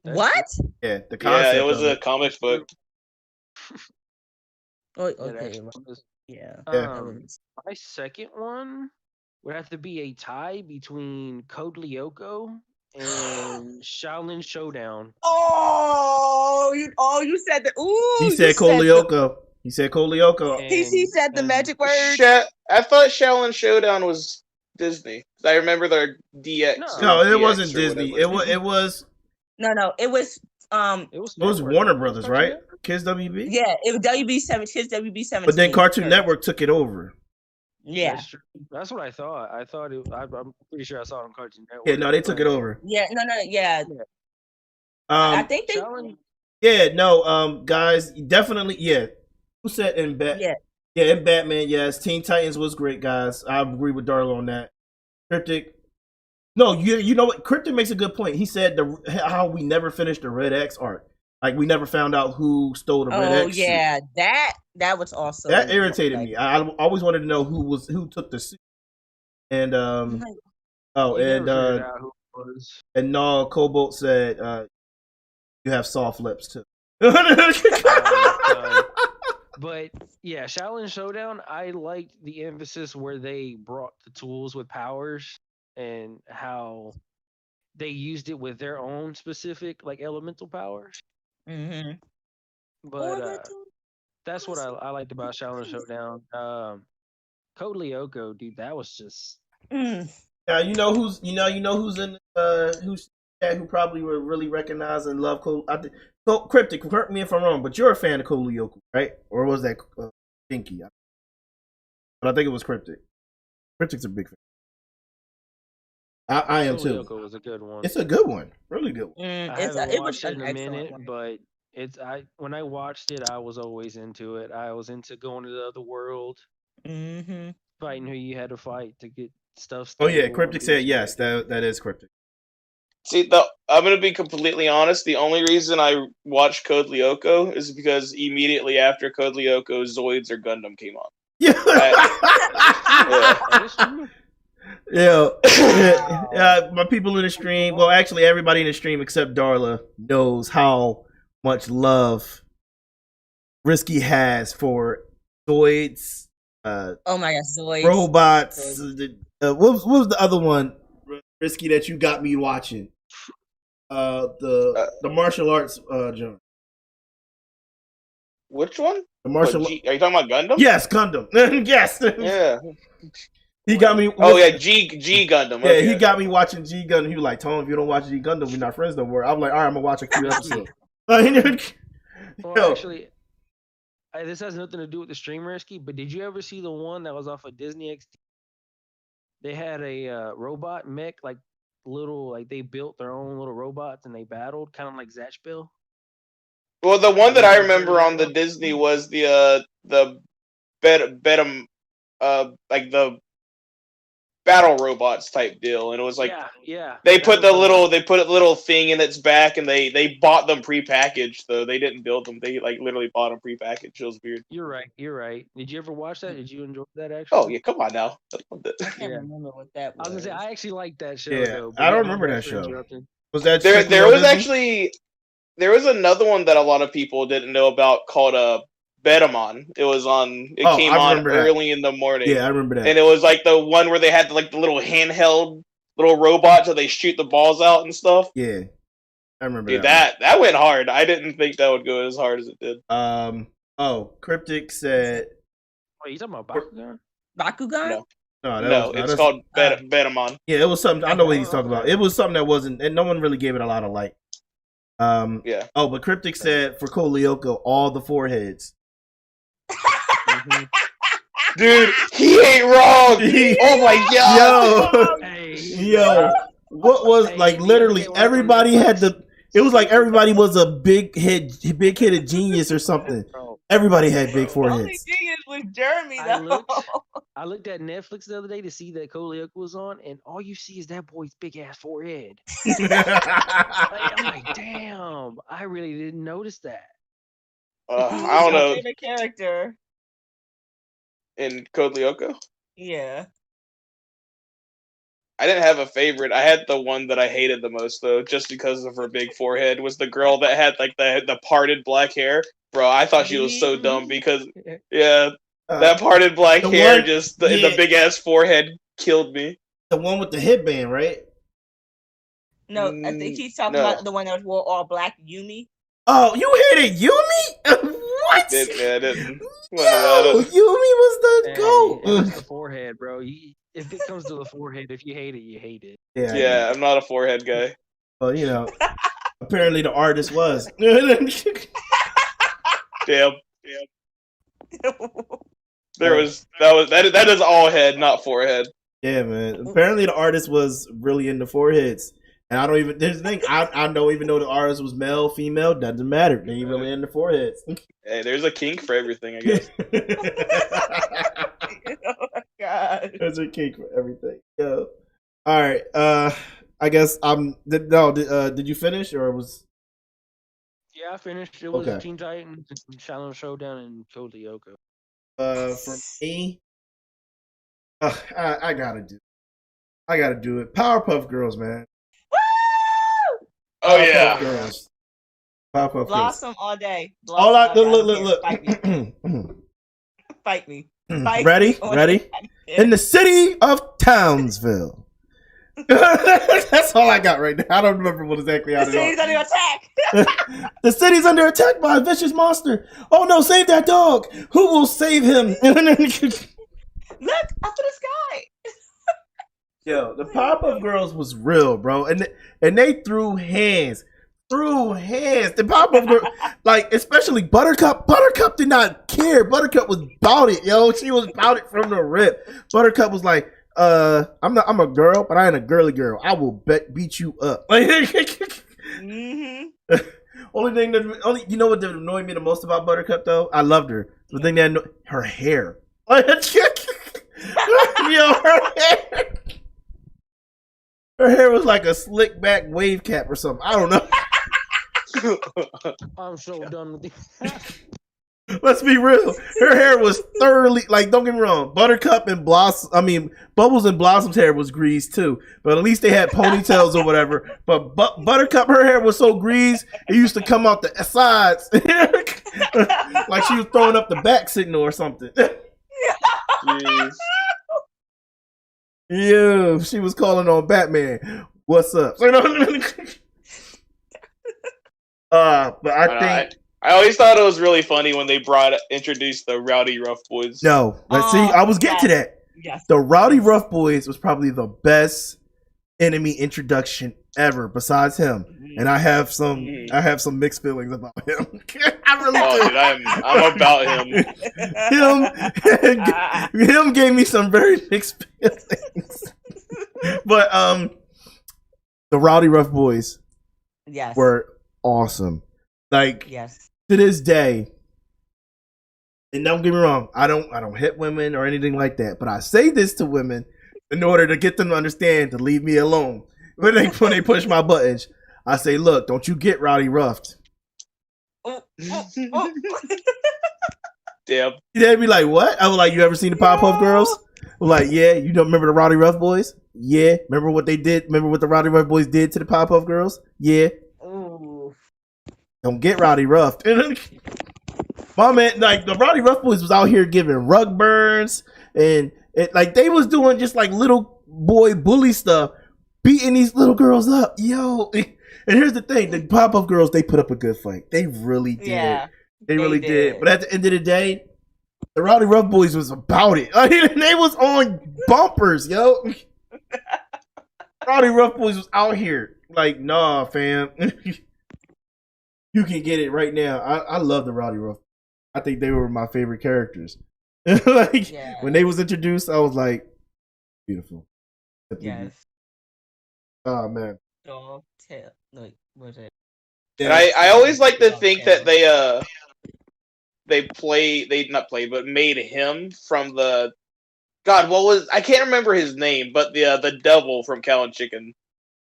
S4: What?
S1: Yeah, the concept.
S2: Yeah, it was a comic book.
S4: Oh, okay. Yeah.
S3: My second one would have to be a tie between Code Lyoko and Shaolin Showdown.
S4: Oh, you said that. Ooh,
S1: he said Code Lyoko. He said Code Lyoko.
S4: He said the magic word.
S2: I thought Shaolin Showdown was Disney. I remember their DX.
S1: No, it wasn't Disney. It was.
S4: No, it was.
S1: It was Warner Brothers, right? Kids WB.
S4: Yeah, it was WB7. Kids WB7.
S1: But then Cartoon Network took it over.
S4: Yeah,
S3: that's what I thought. I'm pretty sure I saw it on Cartoon Network.
S1: Yeah, no, they took it over.
S4: Yeah, yeah. I think they.
S1: Yeah, no, guys, definitely, yeah. Who said in Batman? Yeah, in Batman, yes. Teen Titans was great, guys. I agree with Darla on that. Cryptic. No, you know what? Cryptic makes a good point. He said how we never finished the Red X arc. Like we never found out who stole the Red X. Oh
S4: yeah, suit. that was also
S1: that irritated me. I always wanted to know who took the suit. And and no, Cobalt said you have soft lips too.
S3: But yeah, Shaolin Showdown, I liked the emphasis where they brought the tools with powers and how they used it with their own specific elemental powers.
S4: Mm-hmm.
S3: But That's what I liked about Shaolin Showdown. Code Lyoko, dude, that was just
S4: Mm.
S1: Now who's who's in who's chat who probably would really recognize and love Cole. I think Cryptic. Correct me if I'm wrong, but you're a fan of Cole Lyoko, right? Or was that Pinky? But I think it was Cryptic. Cryptic's a big fan. I am
S3: Code
S1: too.
S3: Lyoko was a good one.
S1: It's a good one, really good one.
S3: I
S4: It
S3: haven't
S4: was
S3: watched it
S4: an
S3: in a
S4: excellent
S3: minute,
S4: one.
S3: but when I watched it, I was always into it. I was into going to the other world,
S4: Mm-hmm.
S3: fighting who you had to fight to get stuff
S1: Oh
S3: stable.
S1: yeah, Cryptic said yes. That is Cryptic.
S2: See, I'm gonna be completely honest. The only reason I watched Code Lyoko is because immediately after Code Lyoko, Zoids or Gundam came on.
S1: Yeah.
S3: That is true.
S1: Yeah. My people in the stream. Well, actually, everybody in the stream except Darla knows how much love Risky has for Zoids,
S4: Oh my gosh, Zoids.
S1: robots. What was the other one, Risky, that you got me watching? The martial arts joint.
S2: Which one?
S1: The martial.
S2: Are you talking about Gundam?
S1: Yes, Gundam. Yes.
S2: Yeah.
S1: He got me.
S2: Oh yeah, G Gundam.
S1: Yeah,
S2: Okay.
S1: he got me watching G Gundam. He was like, "Tom, if you don't watch G Gundam, we're not friends no more." I'm like, "All right, I'm gonna watch a few episodes."
S3: Well, actually, this has nothing to do with the stream Risky, but did you ever see the one that was off of Disney XD? They had a robot mech, like they built their own little robots and they battled, kind of like Zatchbill.
S2: Well, the one that I remember on the Disney was the like the battle robots type deal, and it was like
S3: yeah.
S2: they put a little thing in its back, and they bought them prepackaged though. They didn't build them; they like literally bought them prepackaged. It was weird.
S3: You're right. Did you ever watch that? Did you enjoy that? Actually?
S2: Oh yeah, come on now.
S4: I can't remember what that was.
S3: I was gonna say I actually liked that show.
S1: Yeah,
S3: though,
S1: I don't remember that show. Was that
S2: there was another one that a lot of people didn't know about called Betamon. It was on. It came on early in the morning.
S1: Yeah, I remember that.
S2: And it was like the one where they had like the little handheld little robot so they shoot the balls out and stuff.
S1: Yeah, I remember.
S2: Dude, that went hard. I didn't think that would go as hard as it did.
S1: Oh, Cryptic said.
S3: Wait, you talking about Bakugan?
S4: Bakugan?
S2: No, it's called Betamon.
S1: Yeah, it was something. I know what he's talking about. It was something that wasn't, and no one really gave it a lot of light.
S2: Yeah.
S1: Oh, but Cryptic said for Code Lyoko, all the foreheads.
S3: Mm-hmm.
S2: Dude, he ain't wrong. Oh my god.
S1: Yo, what was like literally everybody had the. It was like everybody was a big headed genius or something. Everybody had big foreheads.
S4: Only genius was Jeremy though.
S3: I looked at Netflix the other day to see that Code Lyoko was on, and all you see is that boy's big ass forehead. I'm like, damn, I really didn't notice that.
S2: I don't know.
S4: Favorite character
S2: in Code Lyoko?
S4: Yeah.
S2: I didn't have a favorite. I had the one that I hated the most though, just because of her big forehead. Was the girl that had like the parted black hair? Bro, I thought she was so dumb because that parted black hair, the big ass forehead killed me.
S1: The one with the headband, right?
S4: No, I think he's talking about the one that wore all black, Yumi.
S1: Oh, you hated Yumi? What?
S2: I didn't.
S1: Yo, Yumi was the goat.
S3: It's the forehead, bro. If it comes to the forehead, if you hate it, you hate it.
S2: Yeah, I'm not a forehead guy.
S1: Well, you know, apparently the artist was.
S2: Damn. That is all head, not forehead.
S1: Yeah, man. Apparently the artist was really into foreheads. And I don't even, there's the thing, I don't even know the artist was male, female, doesn't matter. They ain't really into foreheads.
S2: Hey, there's a kink for everything, I guess.
S4: Oh my god.
S1: There's a kink for everything. Yo. Alright, I guess did you finish or was...
S3: Yeah, I finished. It was Teen Titans, Shaolin Showdown, and Code Lyoko.
S1: For me, I gotta do it. Powerpuff Girls, man.
S4: Woo!
S2: Oh yeah.
S1: Girls. Powerpuff
S4: Blossom
S1: Girls.
S4: all day.
S1: Look.
S4: Fight me.
S1: Ready? In the city of Townsville, That's all I got right now. I don't remember what exactly
S4: The
S1: how it
S4: city's under attack.
S1: The city's under attack by a vicious monster. Oh no, save that dog. Who will save him?
S4: Look up to the sky.
S1: Yo, the Powerpuff Girls was real, bro. And they threw hands. The Powerpuff Girls, like, especially Buttercup. Buttercup did not care. Buttercup was bout it, yo. She was bout it from the rip. Buttercup was like, I'm a girl, but I ain't a girly girl. I will beat you up.
S4: Mm-hmm.
S1: You know what annoyed me the most about Buttercup though? I loved her. The thing that her hair. Yo, her hair was like a slick back wave cap or something. I don't know.
S3: I'm so done with you.
S1: Let's be real. Her hair was thoroughly, like, don't get me wrong. Buttercup and Bubbles and Blossom's hair was greased too. But at least they had ponytails or whatever. But Buttercup, her hair was so greased, it used to come out the sides. Like she was throwing up the back signal or something.
S2: Jeez.
S1: Yeah, she was calling on Batman. What's up? But I think
S2: I always thought it was really funny when they introduced the Rowdy Rough Boys.
S1: no. Let's see. I was getting to that.
S4: Yes.
S1: The Rowdy Rough Boys was probably the best enemy introduction ever, besides him. And I have some mixed feelings about him. I really do.
S2: Dude, I'm about him.
S1: Him gave me some very mixed feelings. But the Rowdy Rough Boys
S4: Yes.
S1: were awesome. Like,
S4: Yes.
S1: to this day, and don't get me wrong, I don't hit women or anything like that, but I say this to women in order to get them to understand to leave me alone. When they push my buttons, I say, look, don't you get rowdy roughed.
S4: Oh.
S2: Damn.
S1: They'd be like, what? I was like, you ever seen the Powerpuff Girls? I'm like, yeah, you don't remember the Rowdy Rough Boys? Yeah. Remember what they did? Remember what the Rowdy Rough Boys did to the Powerpuff Girls? Yeah.
S4: Ooh.
S1: Don't get rowdy roughed. My man, like, the Rowdy Rough Boys was out here giving rug burns, and like they was doing just like little boy bully stuff, beating these little girls up. Yo. And here's the thing, the Powerpuff Girls, they put up a good fight. They really did.
S4: Yeah.
S1: They really did. But at the end of the day, the Rowdy Rough Boys was about it. I mean, they was on bumpers, yo. Rowdy Rough Boys was out here. Like, nah, fam. You can get it right now. I love the Rowdy Rough. I think they were my favorite characters. Like, when they was introduced, I was like, beautiful.
S4: Yes.
S1: Oh, man.
S4: Dog tail. Like, what's it?
S2: And I always like to think that they not played, but made him from the God. What was I can't remember his name, but the devil from Cow and Chicken.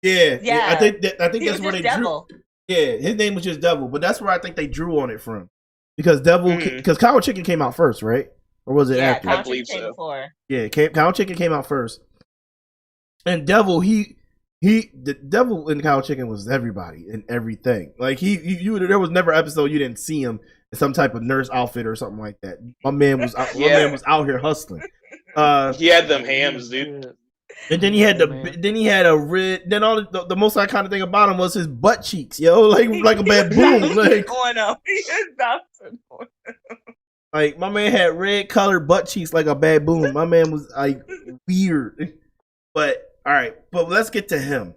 S1: Yeah. I think
S4: He
S1: that's
S4: was
S1: where they
S4: just Devil.
S1: drew. Yeah, his name was just Devil, but that's where I think they drew on it from, because Devil, because Cow and Chicken came out first, right? Or was it after?
S2: I believe so.
S4: Before.
S1: Yeah, Cow and Chicken came out first, and Devil, the Devil in Cow and Chicken was everybody and everything. Like there was never an episode you didn't see him in some type of nurse outfit or something like that. My man was out here hustling.
S2: He had them hams, dude.
S1: And then he had a red. Then all the most iconic thing about him was his butt cheeks, yo, like a baboon. Like, like my man had red colored butt cheeks like a baboon. My man was like weird. But all right, but let's get to him.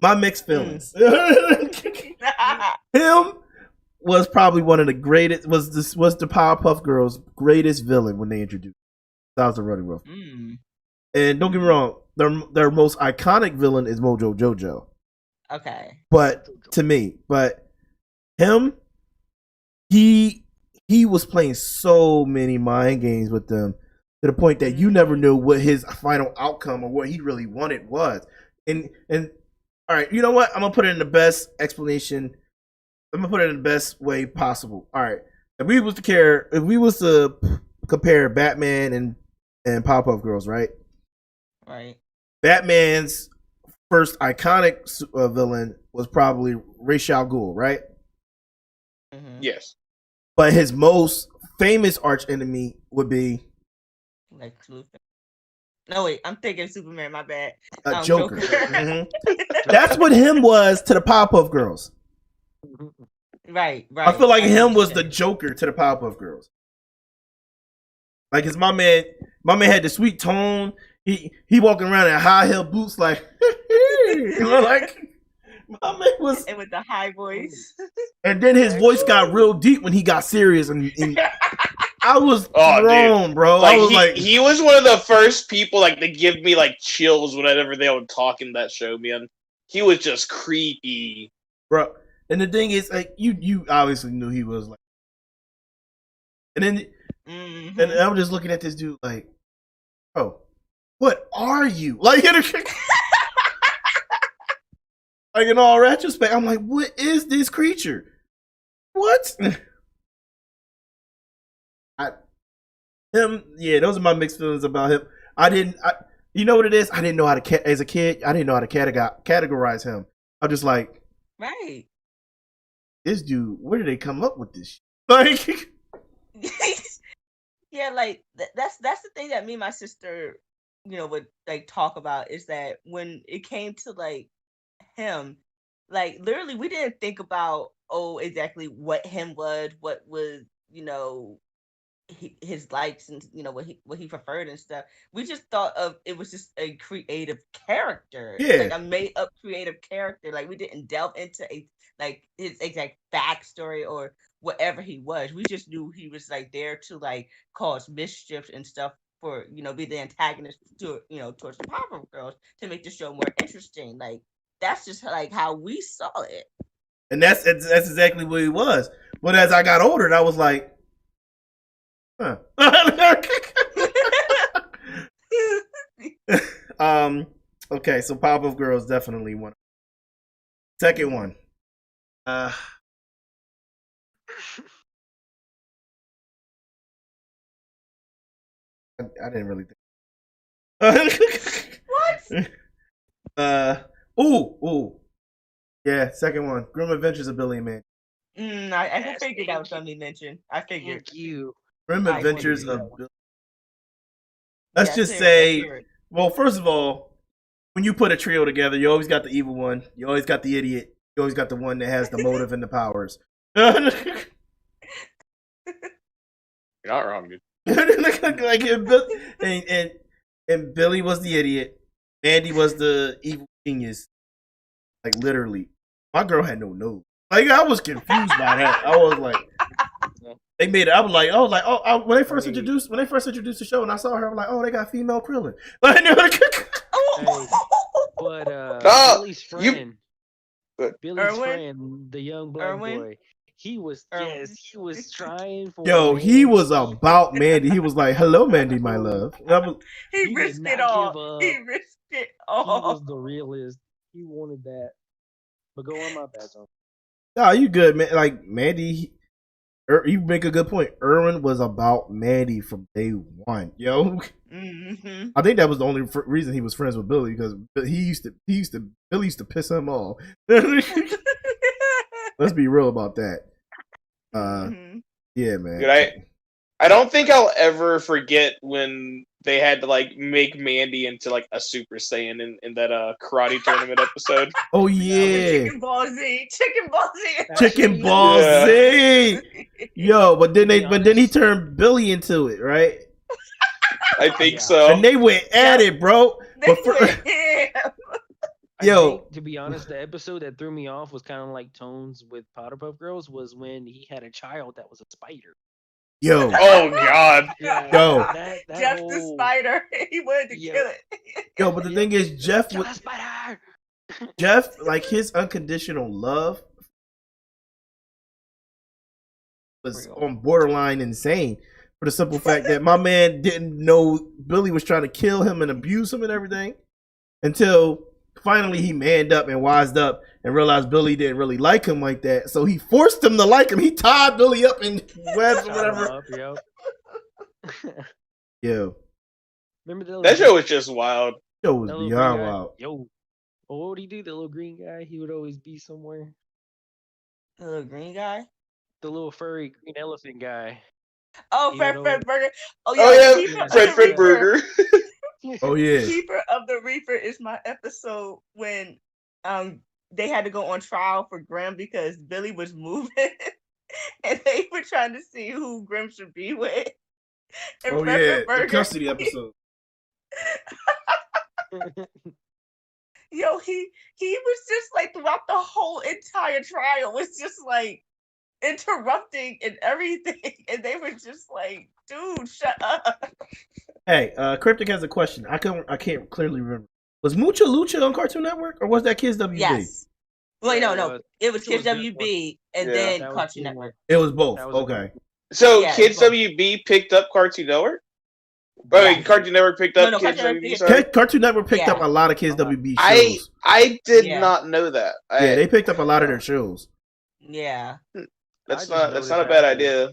S1: My mixed feelings. Him was probably one of the greatest. Was the Powerpuff Girls' greatest villain when they introduced. That was the Rowdy Rough. And don't get me wrong, their most iconic villain is Mojo Jojo.
S4: Okay.
S1: But to me, him, he was playing so many mind games with them to the point that you never knew what his final outcome or what he really wanted was. And all right, you know what? I'm gonna put it in the best explanation. I'm gonna put it in the best way possible. All right, if we was to compare Batman and Powerpuff Girls, right?
S4: Right.
S1: Batman's first iconic villain was probably Ra's al Ghul, right?
S4: Mm-hmm.
S2: Yes.
S1: But his most famous arch enemy would be
S4: Lex Luthor. No, wait, I'm thinking Superman. My bad.
S1: Joker. Mhm. That's what him was to the Powerpuff Girls.
S4: Right.
S1: I feel like him was the
S4: understand.
S1: Joker to the Powerpuff Girls. Like, his my man had the sweet tone. He walking around in high heel boots, like, you know, like my man was.
S4: And with the high voice.
S1: And then his voice got real deep when he got serious, and I was thrown, bro.
S2: Like,
S1: I was
S2: he was one of the first people like to give me like chills whenever they would talk in that show, man. He was just creepy,
S1: bro. And the thing is, like, you obviously knew he was like, and then and I'm just looking at this dude like, bro, what are you like? Like, in all retrospect, I'm like, what is this creature? What? Those are my mixed feelings about him. You know what it is? I didn't know how to, as a kid, I didn't know how to categorize him. I'm just like,
S4: right.
S1: This dude, where did they come up with this shit? Like,
S4: yeah, like that's the thing that me and my sister, would like talk about, is that when it came to like him, like literally we didn't think about exactly what him was, what was, his likes and what he preferred and stuff. We just thought of it was just a creative character, like a made up creative character. Like, we didn't delve into his exact backstory or whatever he was. We just knew he was like there to like cause mischief and stuff, for be the antagonist to towards the Powerpuff Girls, to make the show more interesting. Like, that's just like how we saw it.
S1: And that's exactly what he was. But as I got older, I was like, huh. Okay, so Powerpuff Girls definitely one. Second one. I didn't really think.
S4: What?
S1: Ooh. Yeah, second one. Grim Adventures of Billy and Mandy.
S4: I figured that was something you mentioned. I figured.
S3: Thank you.
S1: Grim Adventures of Billy. Let's just say, well, first of all, when you put a trio together, you always got the evil one, you always got the idiot, you always got the one that has the motive and the powers.
S2: You're not wrong, dude.
S1: Like, and Billy was the idiot, Mandy was the evil genius. Like, literally, my girl had no nose. Like, I was confused by that. I was like, they made it. I was like, when they first introduced the show, and I saw her, I'm like, oh, they got female Krillin.
S3: But Billy's friend, the young black boy, he was trying for.
S1: Yo, he was about Mandy. He was like, hello, Mandy, my love.
S4: He risked it all. He risked it all.
S3: He was the realist. He wanted that. But go on, my bad, Tom.
S1: Nah, you good, man. Like, Mandy, you make a good point. Erwin was about Mandy from day one, yo.
S4: Mm-hmm.
S1: I think that was the only reason he was friends with Billy, because Billy used to piss him off. Let's be real about that. Yeah, man.
S2: Dude, I don't think I'll ever forget when they had to like make Mandy into like a Super Saiyan in that karate tournament episode.
S1: Oh yeah,
S4: Chicken Ball Z.
S1: Yo, but then he turned Billy into it, right?
S2: I think so.
S1: And they went at it, bro. Yo,
S3: to be honest, the episode that threw me off was kind of like Tones with Powerpuff Girls, was when he had a child that was a spider.
S1: Yo.
S2: Oh God.
S3: Yeah,
S1: yo.
S3: That
S4: Jeff the spider. He wanted to kill it.
S1: Yo, but the thing is, Jeff, like, his unconditional love was on borderline insane, for the simple fact that my man didn't know Billy was trying to kill him and abuse him and everything, until finally he manned up and wised up and realized Billy didn't really like him like that. So he forced him to like him. He tied Billy up in webs or whatever. Yo.
S3: Remember
S2: that show was just wild.
S1: Show was beyond wild.
S3: Yo. Well, what would he do? The little green guy? He would always be somewhere.
S4: The little green guy?
S3: The little furry green elephant guy.
S4: Oh, Fred Burger.
S2: Oh yeah, Fred Burger.
S1: Oh yeah.
S4: Keeper of the Reaper is my episode when they had to go on trial for Grim because Billy was moving and they were trying to see who Grim should be with. And
S1: Oh
S4: Pepper
S1: yeah. The
S4: Burger,
S1: custody episode.
S4: yo, he was just like throughout the whole entire trial was just like interrupting and everything, and they were just like, "Dude, shut up."
S1: Hey, Cryptic has a question. I can't clearly remember. Was Mucha Lucha on Cartoon Network or was that Kids WB?
S4: Yes. Wait,
S3: Yeah,
S4: no, it was
S3: It
S4: Kids
S3: was this one.
S4: WB and
S2: Yeah.
S4: then
S3: That was
S4: Cartoon
S3: the-
S4: Network.
S1: It was both.
S3: That was a
S1: Okay.
S2: So
S4: Yeah,
S2: Kids
S4: it's both.
S2: WB picked up Cartoon Network.
S4: Yeah.
S2: Cartoon Network picked up
S4: No,
S2: Kids
S4: Cartoon Network
S2: WB.
S4: picked
S2: Sorry,
S1: Cartoon Network picked up
S4: Yeah.
S1: a lot of Kids WB
S2: I
S1: shows.
S2: I did
S4: Yeah.
S2: not know that.
S1: Yeah, they picked up a lot of their shows.
S4: Yeah.
S2: That's
S3: I just
S2: not a
S3: noticed
S2: bad
S3: after-
S2: idea.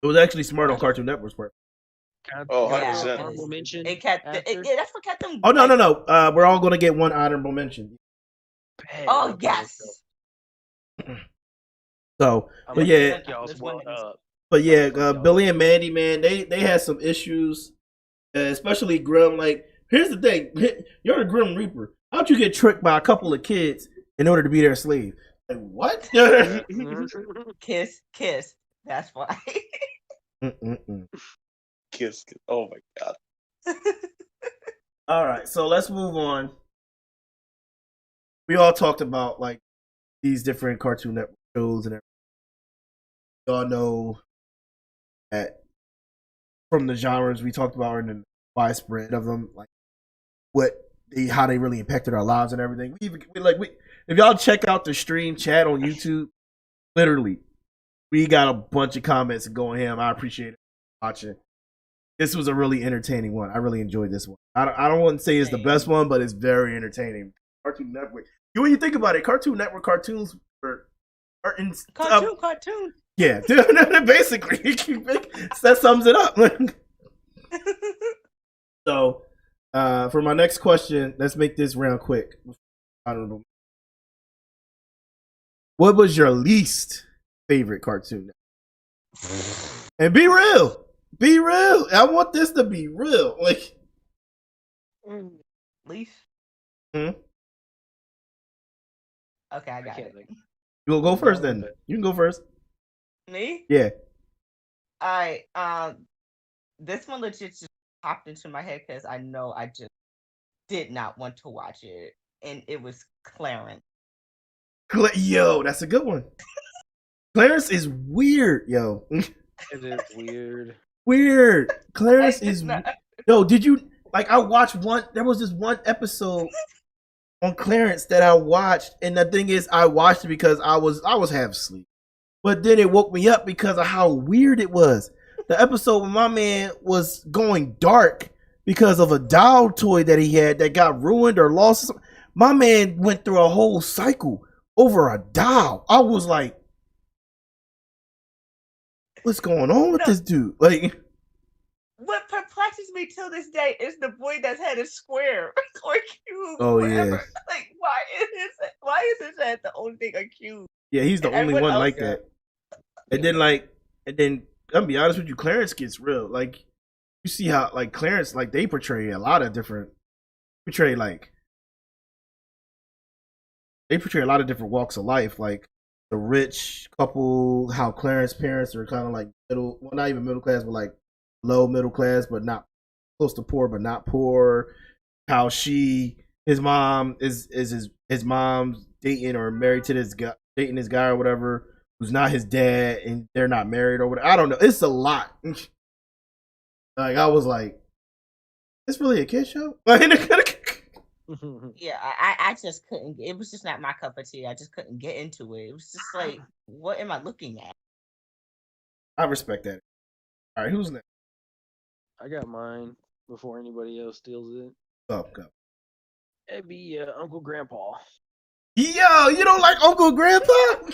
S1: It was actually smart on Cartoon Network's part.
S2: Oh,
S4: Yeah.
S2: 100%.
S3: Honorable mention.
S4: It kept
S3: after?
S4: that's what kept them.
S1: Oh no,
S4: like,
S1: no, no. We're all gonna get one honorable mention.
S3: Hey,
S4: Oh
S3: okay, let's
S4: yes.
S1: So,
S3: I'm
S1: but
S3: gonna
S1: yeah,
S3: pick y'all's
S4: This one
S3: one
S4: is-
S3: up.
S1: but yeah,
S3: Y'all.
S1: Billy and Mandy, man, they had some issues, especially Grim. Like, here's the thing: you're the Grim Reaper. How'd you get tricked by a couple of kids in order to be their slave? Like what?
S4: Kiss. That's why.
S2: Kiss. Oh my god.
S1: All right, so let's move on. We all talked about like these different Cartoon Network shows and everything. We all know that from the genres we talked about and the widespread of them, like how they really impacted our lives and everything. If y'all check out the stream chat on YouTube, literally, we got a bunch of comments going ham. I appreciate it watching. This was a really entertaining one. I really enjoyed this one. I don't want to say it's the best one, but it's very entertaining. Cartoon Network. When you think about it, Cartoon Network cartoons are in
S4: Cartoon.
S1: yeah, basically that sums it up. So, for my next question, let's make this round quick. Honorable. What was your least favorite cartoon? And be real. Be real. I want this to be real. Like,
S4: Leaf.
S1: hmm?
S4: Okay, I got
S3: can't
S4: it.
S3: think.
S1: You'll go first
S3: No,
S1: then.
S3: but-
S1: You can go first.
S4: Me?
S1: Yeah.
S4: All right. This one legit just popped into my head because I know I just did not want to watch it, and it was Clarence.
S1: Yo, that's a good one. Clarence is weird, yo.
S3: It is weird.
S1: Weird. Clarence
S4: I did
S1: is.
S4: not-
S1: Yo, did you like? I watched one. There was this one episode on Clarence that I watched, and the thing is, I watched it because I was half asleep, but then it woke me up because of how weird it was. The episode when my man was going dark because of a doll toy that he had that got ruined or lost. My man went through a whole cycle over a doll. I was like, what's going on with this dude? Like,
S4: What perplexes me till this day is the boy that's head is square or cube.
S1: Oh,
S4: whatever.
S1: yeah.
S4: Like, why is his head the only thing a cube?
S1: yeah, he's the
S4: And
S1: only
S4: everyone
S1: one
S4: else
S1: like
S4: got-
S1: that. And then I'm gonna be honest with you, Clarence gets real. Like, you see how like Clarence, like they portray a lot of different walks of life, like the rich couple, how Clarence's parents are kind of like not even middle class, but like low middle class, but not close to poor, but not poor. How his mom is his mom's dating or married to this guy or whatever, who's not his dad, and they're not married or whatever. I don't know. It's a lot. Like, I was like, it's really a kid show?
S4: Yeah, I just couldn't. It was just not my cup of tea. I just couldn't get into it. It was just like, what am I looking at?
S1: I respect that. All right, who's next?
S3: I got mine before anybody else steals it.
S1: Oh, go.
S3: It'd be Uncle Grandpa.
S1: Yo, you don't like Uncle Grandpa?
S4: I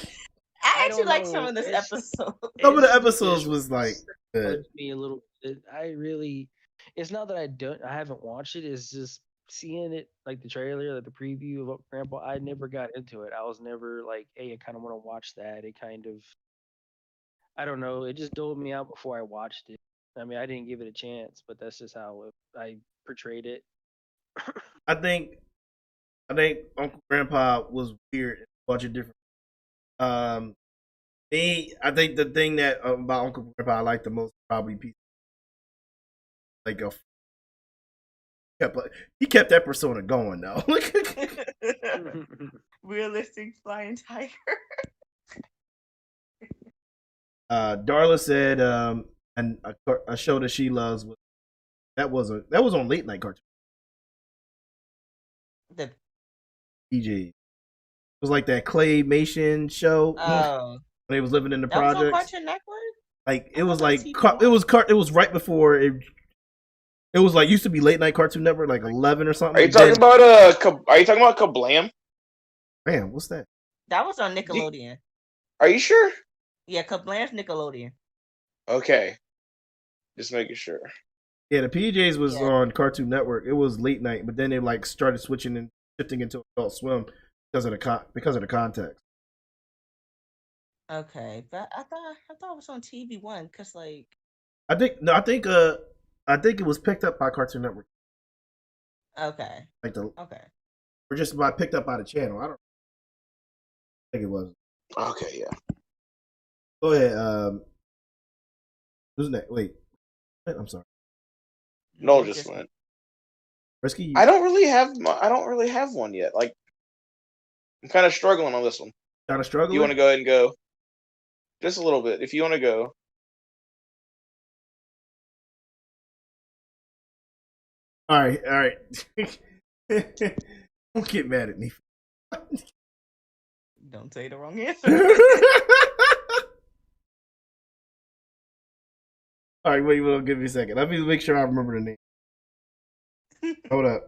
S3: I
S4: actually
S3: don't
S4: like
S3: know.
S4: some of this
S3: It's-
S4: episode.
S1: Some of the
S3: It's-
S1: episodes
S3: it
S1: was like, good.
S3: bugs me a little bit. It's not that I haven't watched it. It's just seeing it, like the trailer, like the preview of Uncle Grandpa. I never got into it. I was never like, hey, I kind of want to watch that. It kind of, I don't know. It just doled me out before I watched it. I mean, I didn't give it a chance, but that's just how I portrayed it.
S1: I think Uncle Grandpa was weird in a bunch of different. Um, I think the thing that about Uncle Grandpa I like the most probably like a he kept that persona going though.
S4: Realistic flying tiger.
S1: Darla said, and a show that she loves that was on late night cartoon.
S4: The
S1: PJ. It was like that claymation show
S4: oh,
S1: when they was living in the
S4: that was on
S1: projects.
S4: Cartoon Network.
S1: Like
S4: I
S1: it was
S4: thought
S1: like
S4: that was
S1: it was right before it was like used to be late night Cartoon Network, like 11 or something.
S2: Are you talking about Are you talking about Kablam?
S1: Man, what's that?
S4: That was on Nickelodeon.
S2: Are you sure?
S4: Yeah, Kablam's Nickelodeon.
S2: Okay, just making sure.
S1: Yeah, the PJs was
S4: Yeah.
S1: on Cartoon Network. It was late night, but then they like started switching and shifting into Adult Swim because of the context.
S4: Okay, but I thought it was on TV One because like
S1: I think it was picked up by Cartoon Network.
S4: okay,
S1: Like
S4: okay.
S1: or just by picked up by the channel. I don't think it was.
S2: Okay, yeah.
S1: Go ahead. Who's next? Wait, I'm sorry.
S2: No, just went.
S1: Risky.
S2: I don't really have one yet. Like, I'm kind of struggling on this one.
S1: Kind of struggling.
S2: You want to go ahead and go? Just a little bit, if you want to go.
S1: All right. Don't get mad at me.
S4: Don't say the wrong answer.
S1: All right, wait, give me a second. Let me make sure I remember the name. Hold up.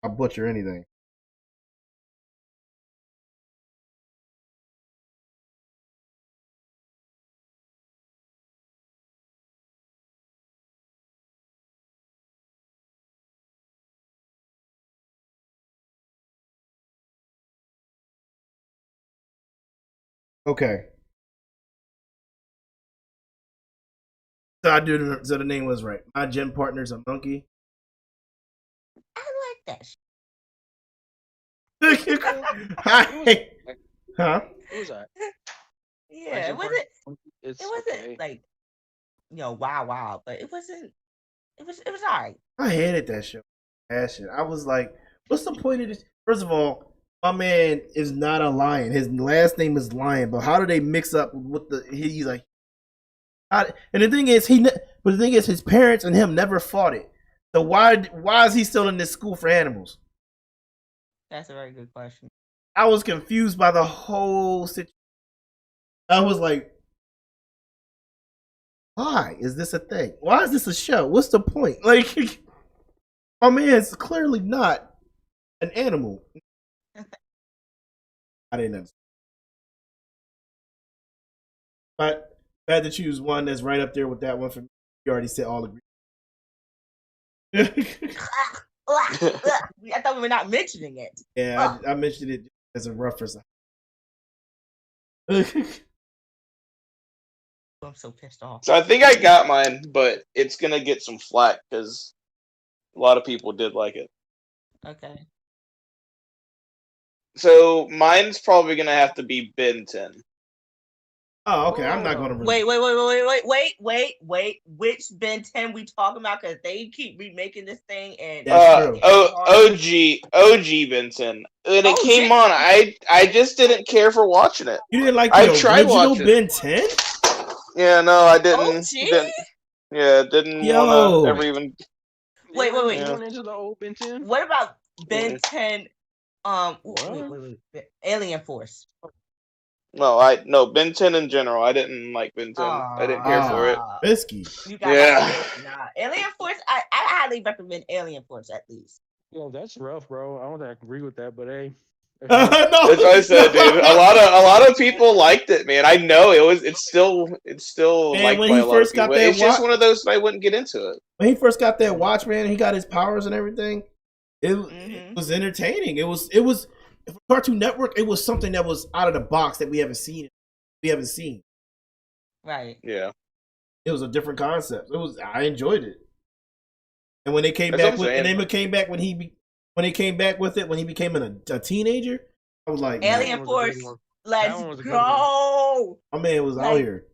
S1: I'll butcher anything. Okay. So the name was right. My gym partner's a monkey.
S4: I like that.
S1: Hi. Huh?
S3: What was that?
S4: Yeah, it wasn't like wow, but it wasn't. It was alright.
S1: I hated that show. I was like, what's the point of this? First of all, my man is not a lion. His last name is Lion, but how do they mix up with he's like, and the thing is, his parents and him never fought it. So why is he still in this school for animals?
S4: That's a very good question.
S1: I was confused by the whole situation. I was like, why is this a thing? Why is this a show? What's the point? Like, my man's clearly not an animal. I didn't understand. But I had to choose one that's right up there with that one for me. You already said all agree.
S4: I thought we were not mentioning it.
S1: Yeah, I mentioned it as a reference.
S4: I'm so pissed off.
S2: So I think I got mine, but it's gonna get some flack because a lot of people did like it.
S4: Okay.
S2: So mine's probably gonna have to be Ben 10.
S1: Oh, okay. I'm not gonna
S4: Wait. Which Ben 10 we talking about? Because they keep remaking this thing and
S1: That's true.
S2: OG Ben 10. When it came on, I just didn't care for watching it.
S1: You didn't like
S2: I
S1: the
S2: tried
S1: original
S2: watching
S1: Ben 10?
S2: Yeah, no, I didn't.
S4: OG?
S2: Didn't want to ever even.
S4: Wait.
S3: You went into the old Ben 10?
S4: What about Ben 10? Wait. Alien Force.
S2: No, Ben 10 in general. I didn't like Ben 10. I didn't care for it.
S1: Bisky.
S4: Nah. Alien Force. I highly recommend Alien Force at least.
S3: Well, that's rough, bro. I don't think I agree with that, but hey.
S1: No.
S2: That's what I said, dude. A lot of people liked it, man. I know it's still
S1: Man,
S2: liked
S1: when
S2: by
S1: he
S2: a lot
S1: first
S2: of people.
S1: got that
S2: It's just one of those that I wouldn't get into it.
S1: When he first got that watch, man, he got his powers and everything. It was entertaining. It was for Cartoon Network. It was something that was out of the box that we haven't seen.
S4: Right.
S2: Yeah.
S1: It was a different concept. I enjoyed it. And when they came
S2: That's
S1: back
S2: also
S1: with, and they
S2: anime.
S1: came back when they came back with it when he became a teenager, I was like,
S3: That
S1: man,
S4: Alien
S3: one was a good
S4: Force,
S3: one. That
S4: let's
S3: one was a good one.
S4: go.
S1: my man was out
S4: Like,
S1: here.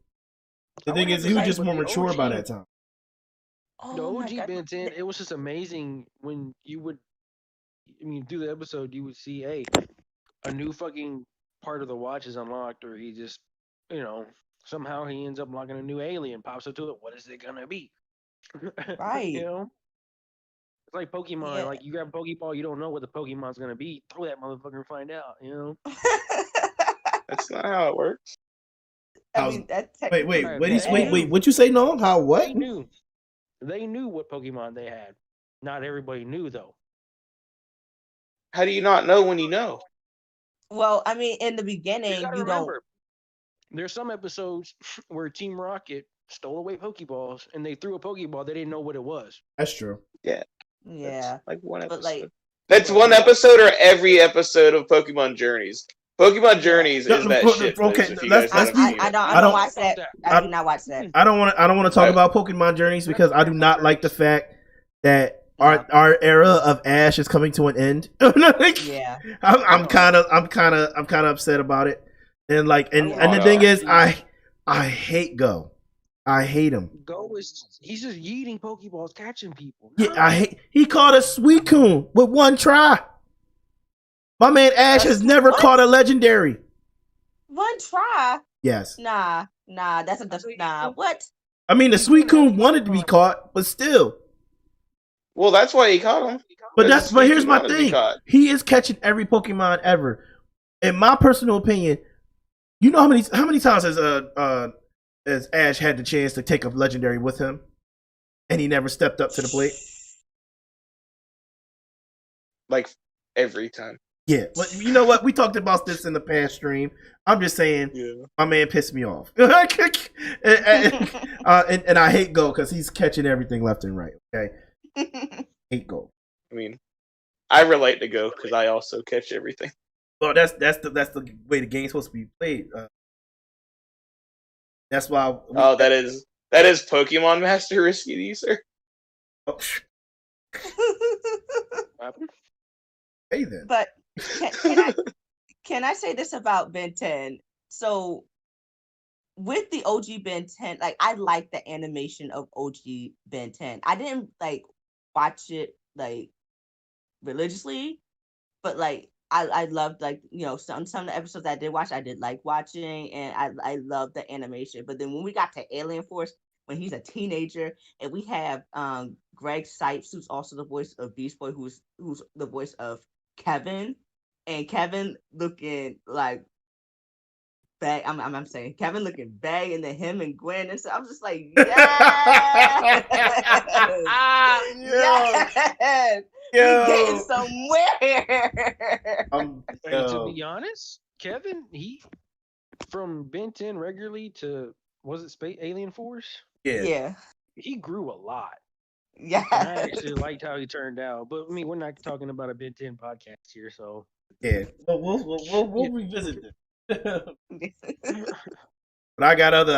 S1: The
S3: I
S1: thing
S3: would have
S1: is,
S3: to
S1: he was
S3: say,
S4: like,
S1: just
S3: but
S1: more
S3: the
S1: mature by
S3: OG,
S1: that time.
S3: the
S4: oh my
S3: OG
S4: god.
S3: Ben 10, it was just amazing when you would, I mean, through the episode, you would see, hey, a new fucking part of the watch is unlocked, or he just, you know, somehow he ends up unlocking a new alien, pops up to it. What is it gonna be? You
S4: Right.
S3: know, it's like Pokemon.
S4: Yeah.
S3: Like you grab a Pokeball, you don't know what the Pokemon's gonna be. Throw that motherfucker and find out. You know.
S2: That's not how it works.
S4: I
S1: How's
S4: mean, that
S1: wait,
S4: technically
S1: wait,
S3: Right,
S1: what?
S3: they
S1: Wait,
S3: knew.
S1: what you say? No, how? What?
S3: They knew. They knew what Pokemon they had. Not everybody knew though.
S2: How do you not know when you know?
S4: well, I mean, in the
S3: You
S4: beginning,
S3: gotta
S4: you don't.
S3: remember, there's some episodes where Team Rocket stole away Pokeballs and they threw a Pokeball. They didn't know what it was.
S1: That's true.
S2: Yeah,
S4: Yeah,
S2: that's like one
S4: but like,
S2: episode. That's
S3: So
S2: one episode or every episode of Pokemon Journeys. Pokemon
S4: yeah,
S2: Journeys is that shit,
S1: Okay,
S2: folks. If you guys
S4: I,
S2: haven't
S1: let's
S4: I,
S2: seen
S4: I
S2: it,
S4: don't, I
S1: I
S4: don't
S1: don't.
S4: watch that. I
S1: I,
S4: do not watch that.
S1: I don't want to talk
S2: I,
S1: about Pokemon Journeys because I do not like the fact that
S4: No.
S1: our era of Ash is coming to an end.
S4: Yeah.
S1: I'm kind of upset about it. And like
S3: I don't
S1: and
S2: oh
S1: the
S3: like
S1: thing
S2: no,
S1: is
S3: Ash's
S1: I hate Go. I hate him.
S3: Go is he's just yeeting Pokeballs, catching people.
S1: Yeah,
S3: No.
S1: I hate he caught a Suicune with one try. My man Ash has never
S4: What?
S1: caught a legendary.
S4: One try?
S1: Yes.
S4: Nah, that's nah. What?
S1: I mean the
S3: He couldn't have
S1: Suicune wanted to be
S3: Pokemon.
S1: caught, but still.
S2: well, that's why he caught him.
S1: But here's my
S2: Wanted to be
S1: thing.
S2: caught.
S1: He is catching every Pokemon ever. In my personal opinion, you know how many times has Ash had the chance to take a legendary with him, and he never stepped up to the plate.
S2: Like every time.
S1: Yeah, but you know what? We talked about this in the past stream. I'm just saying,
S2: Yeah.
S1: my man pissed me off, and I hate Go because he's catching everything left and right. Okay, hate Go.
S2: I mean, I relate to Go because I also catch everything.
S1: Well, that's the way the game's supposed to be played. That's why.
S2: Oh, that is Pokemon Master Risky to you, sir.
S1: Hey then.
S4: But can I say this about Ben 10? So with the OG Ben 10, like I like the animation of OG Ben 10. I didn't like watch it like religiously, but like I loved like some of the episodes I did watch I did like watching, and I love the animation. But then when we got to Alien Force, when he's a teenager, and we have Greg Sipes, who's also the voice of Beast Boy, who's the voice of Kevin, and Kevin looking like bag. I'm saying Kevin looking bag, and then him and Gwen, and so I'm just like, yes, yes. We getting somewhere.
S3: To be honest, Kevin, he from Ben 10 regularly to was it Space Alien Force?
S4: Yeah.
S3: He grew a lot.
S4: Yeah.
S3: And I actually liked how he turned out. But I mean, we're not talking about a Ben 10 podcast here, so
S1: yeah. We'll revisit this. But I got other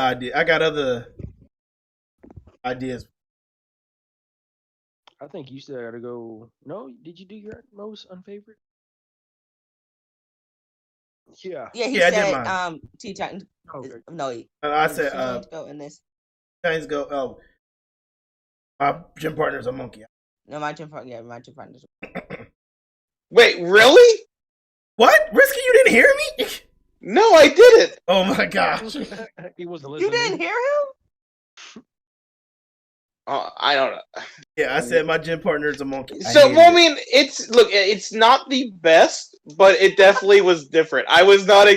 S1: ideas.
S3: I think you still got to go. No, did you do your most unfavorite? Yeah.
S4: Yeah, he
S1: Yeah, I did
S4: said
S1: mine.
S4: Teen Titans.
S3: Okay.
S4: No,
S1: I
S4: Teen
S1: said
S4: Titans Go in this.
S1: Titans Go. Oh, my gym partner's a monkey.
S4: No, my gym partner.
S2: Wait, really?
S1: What? Risky, you didn't hear me?
S2: No, I didn't.
S1: Oh my gosh.
S3: He wasn't
S4: You
S3: listening.
S4: didn't hear him?
S2: I don't know.
S1: Yeah, I said my gym partner's a monkey.
S2: So, well, I mean, it's not the best, but it definitely was different. I was not.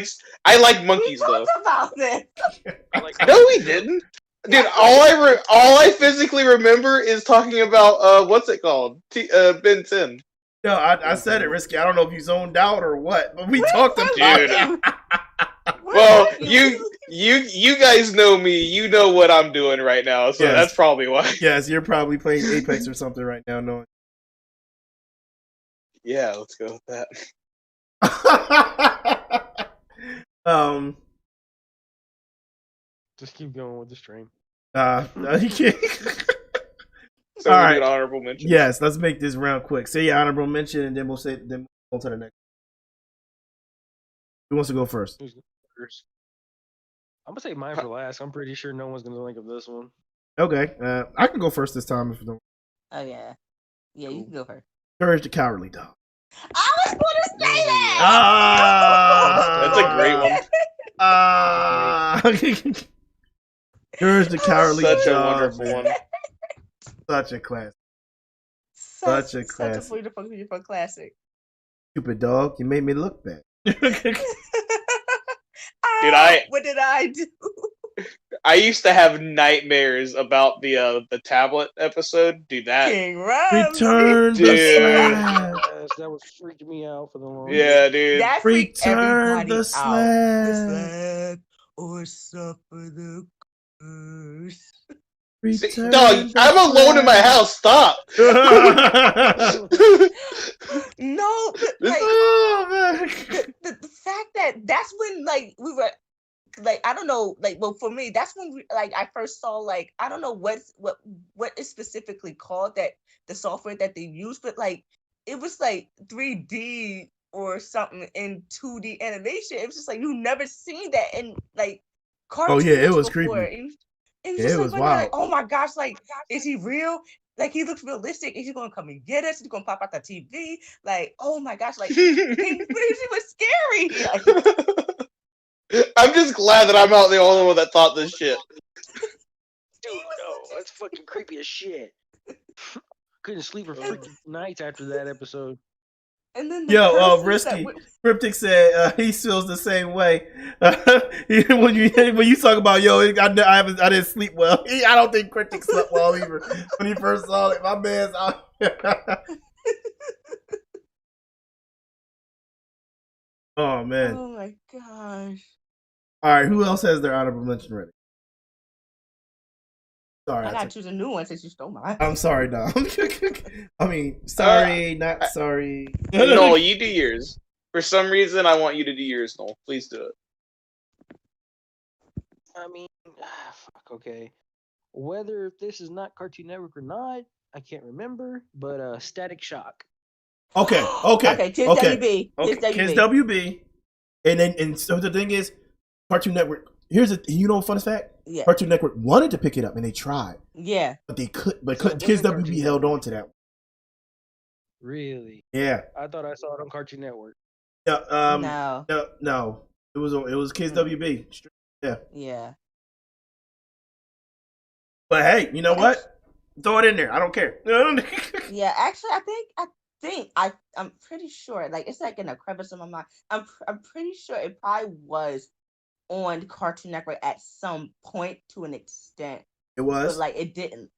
S2: I like monkeys
S4: We
S2: though.
S4: talked about this.
S2: No, we didn't. Dude, all I physically remember is talking about what's it called? Ben 10.
S1: No, I said it, Risky. I don't know if you zoned out or what, but we talked about
S2: Dude. Well, you guys know me. You know what I'm doing right now, so
S1: Yes.
S2: that's probably why.
S1: Yes, you're probably playing Apex or something right now, knowing.
S2: Yeah, let's go with that.
S3: Just keep going with the stream.
S1: You can't.
S2: So
S1: All
S2: we're
S1: right.
S2: doing honorable mentions.
S1: Yes, let's make this round quick. Say your honorable mention, and then we'll go to the next. Who wants to go first?
S3: Who's first? I'm gonna say mine for last. I'm pretty sure no one's gonna think of this one.
S1: Okay, I can go first this time if you don't.
S4: Oh yeah, yeah. You can go first.
S1: Courage the Cowardly Dog.
S4: I was gonna say that.
S2: That's a great one.
S1: Courage the Cowardly
S2: Such a
S1: Dog.
S2: wonderful
S1: Man.
S2: one.
S1: Such a classic.
S4: Such
S1: a
S4: such a
S1: classic.
S4: beautiful classic.
S1: Stupid dog, you made me look bad.
S2: What
S4: did I do?
S2: I used to have nightmares about the tablet episode. Dude, that
S4: King Ramsey.
S1: Return the
S2: Dude.
S1: slab.
S3: Yes, that was freaking me out for the longest.
S2: yeah, dude.
S4: That freaked
S1: Return
S4: everybody
S1: the
S4: out.
S1: slab.
S4: The slab or suffer the curse.
S1: Return
S2: Dog,
S1: the
S2: I'm alone in my
S1: slab.
S2: house. Stop.
S4: No, but
S2: This-
S4: like
S1: Oh man.
S4: the fact that that's when like we were like I don't know like well for me that's when I first saw like I don't know what is specifically called that the software that they use but like it was like 3D or something in 2D animation. It was just like you never seen that in like cartoons
S1: yeah, it was
S4: before.
S1: creepy.
S4: It was
S1: Yeah,
S4: just
S1: it
S4: like,
S1: was
S4: when you're like,
S1: wild.
S4: oh my gosh, like is he real? Like he looks realistic. Is he gonna come and get us? Is he gonna pop out the TV? Like, oh my gosh, like it was scary. Like,
S2: I'm just glad that I'm not the only one that thought this shit.
S3: Dude, no, that's fucking creepy as shit. Couldn't sleep for freaking nights after that episode.
S4: and then the
S1: Yo,
S4: curses that
S1: Risky.
S4: were-
S1: Cryptic said he feels the same way. When you talk about I didn't sleep well. I don't think Cryptic slept well either when he first saw it. My man's out. Oh man!
S4: Oh my gosh.
S1: All right, who else has their honorable mention ready? Sorry,
S4: I gotta choose a new one since you stole mine.
S1: I'm sorry, Dom. I mean, sorry, not sorry.
S2: Noel, you do yours. For some reason, I want you to do yours, Noel. Please do it.
S3: I mean, fuck, okay. Whether this is not Cartoon Network or not, I can't remember, but Static Shock.
S1: Okay.
S4: Kids WB.
S1: Kids WB. And so the thing is, Cartoon Network. You know a fun fact?
S4: Yeah.
S1: Cartoon Network wanted to pick it up and they tried,
S4: Yeah.
S1: but they could. But
S3: So it
S1: Kids
S3: wasn't
S1: WB
S3: Cartoon
S1: held
S3: Network.
S1: on to that one.
S3: Really?
S1: Yeah.
S3: I thought I saw it on Cartoon Network.
S1: No.
S4: No.
S1: No. It was Kids WB. Yeah.
S4: Yeah.
S1: But hey, you know what? Throw it in there. I don't care.
S4: Yeah. Actually, I'm pretty sure. Like it's like in a crevice of my mind. I'm pretty sure it probably was on Cartoon Network at some point to an extent.
S1: It was.
S4: But like it didn't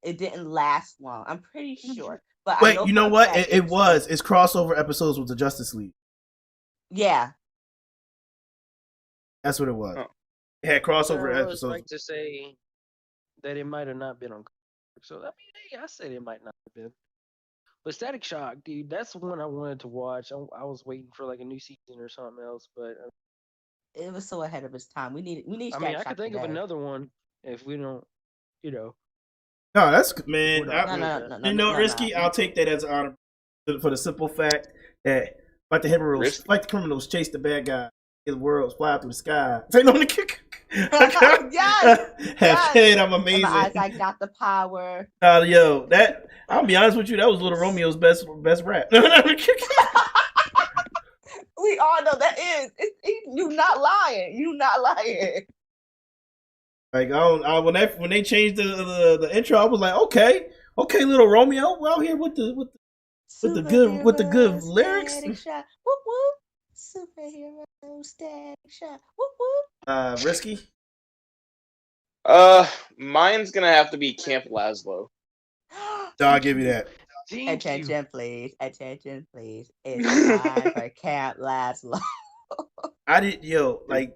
S4: last long. I'm pretty sure. But
S1: Wait,
S4: I
S1: you know
S4: for a
S1: what?
S4: fact
S1: It was. It's crossover episodes with the Justice League.
S4: Yeah.
S1: That's what it was.
S2: Oh.
S1: It had crossover
S3: Well, it's
S1: episodes.
S3: like to say that it might have not been on Cartoon Network. So I mean, hey, I said it might not have been. But Static Shock, dude, that's the one I wanted to watch. I was waiting for like a new season or something else, but
S4: It was so ahead of its time. We need.
S3: I mean,
S4: Static
S3: I
S4: Shock
S3: could think of
S4: today.
S3: another one if we don't,
S1: No, that's man.
S4: No,
S1: You know,
S4: no,
S1: Risky.
S4: no.
S1: I'll take that as an honor for the simple fact that like the criminals chase the bad guy. The world fly through the sky. Say no,
S4: Yes,
S1: have said I'm amazing.
S4: In my eyes, I got the power.
S1: Yo, that I'll be honest with you, that was Little Romeo's best rap.
S4: We all know that is. You not lying. You not lying.
S1: Like when they changed the intro, I was like, okay, Little Romeo, we're out here with the good lyrics.
S4: Static Shock. Whoop whoop. Superhero Static Shock. Whoop whoop.
S1: Risky.
S2: Mine's gonna have to be Camp Laszlo.
S1: No, I'll give you that.
S4: Attention, please. Attention, please. It's time for Camp Laszlo.
S1: I did, like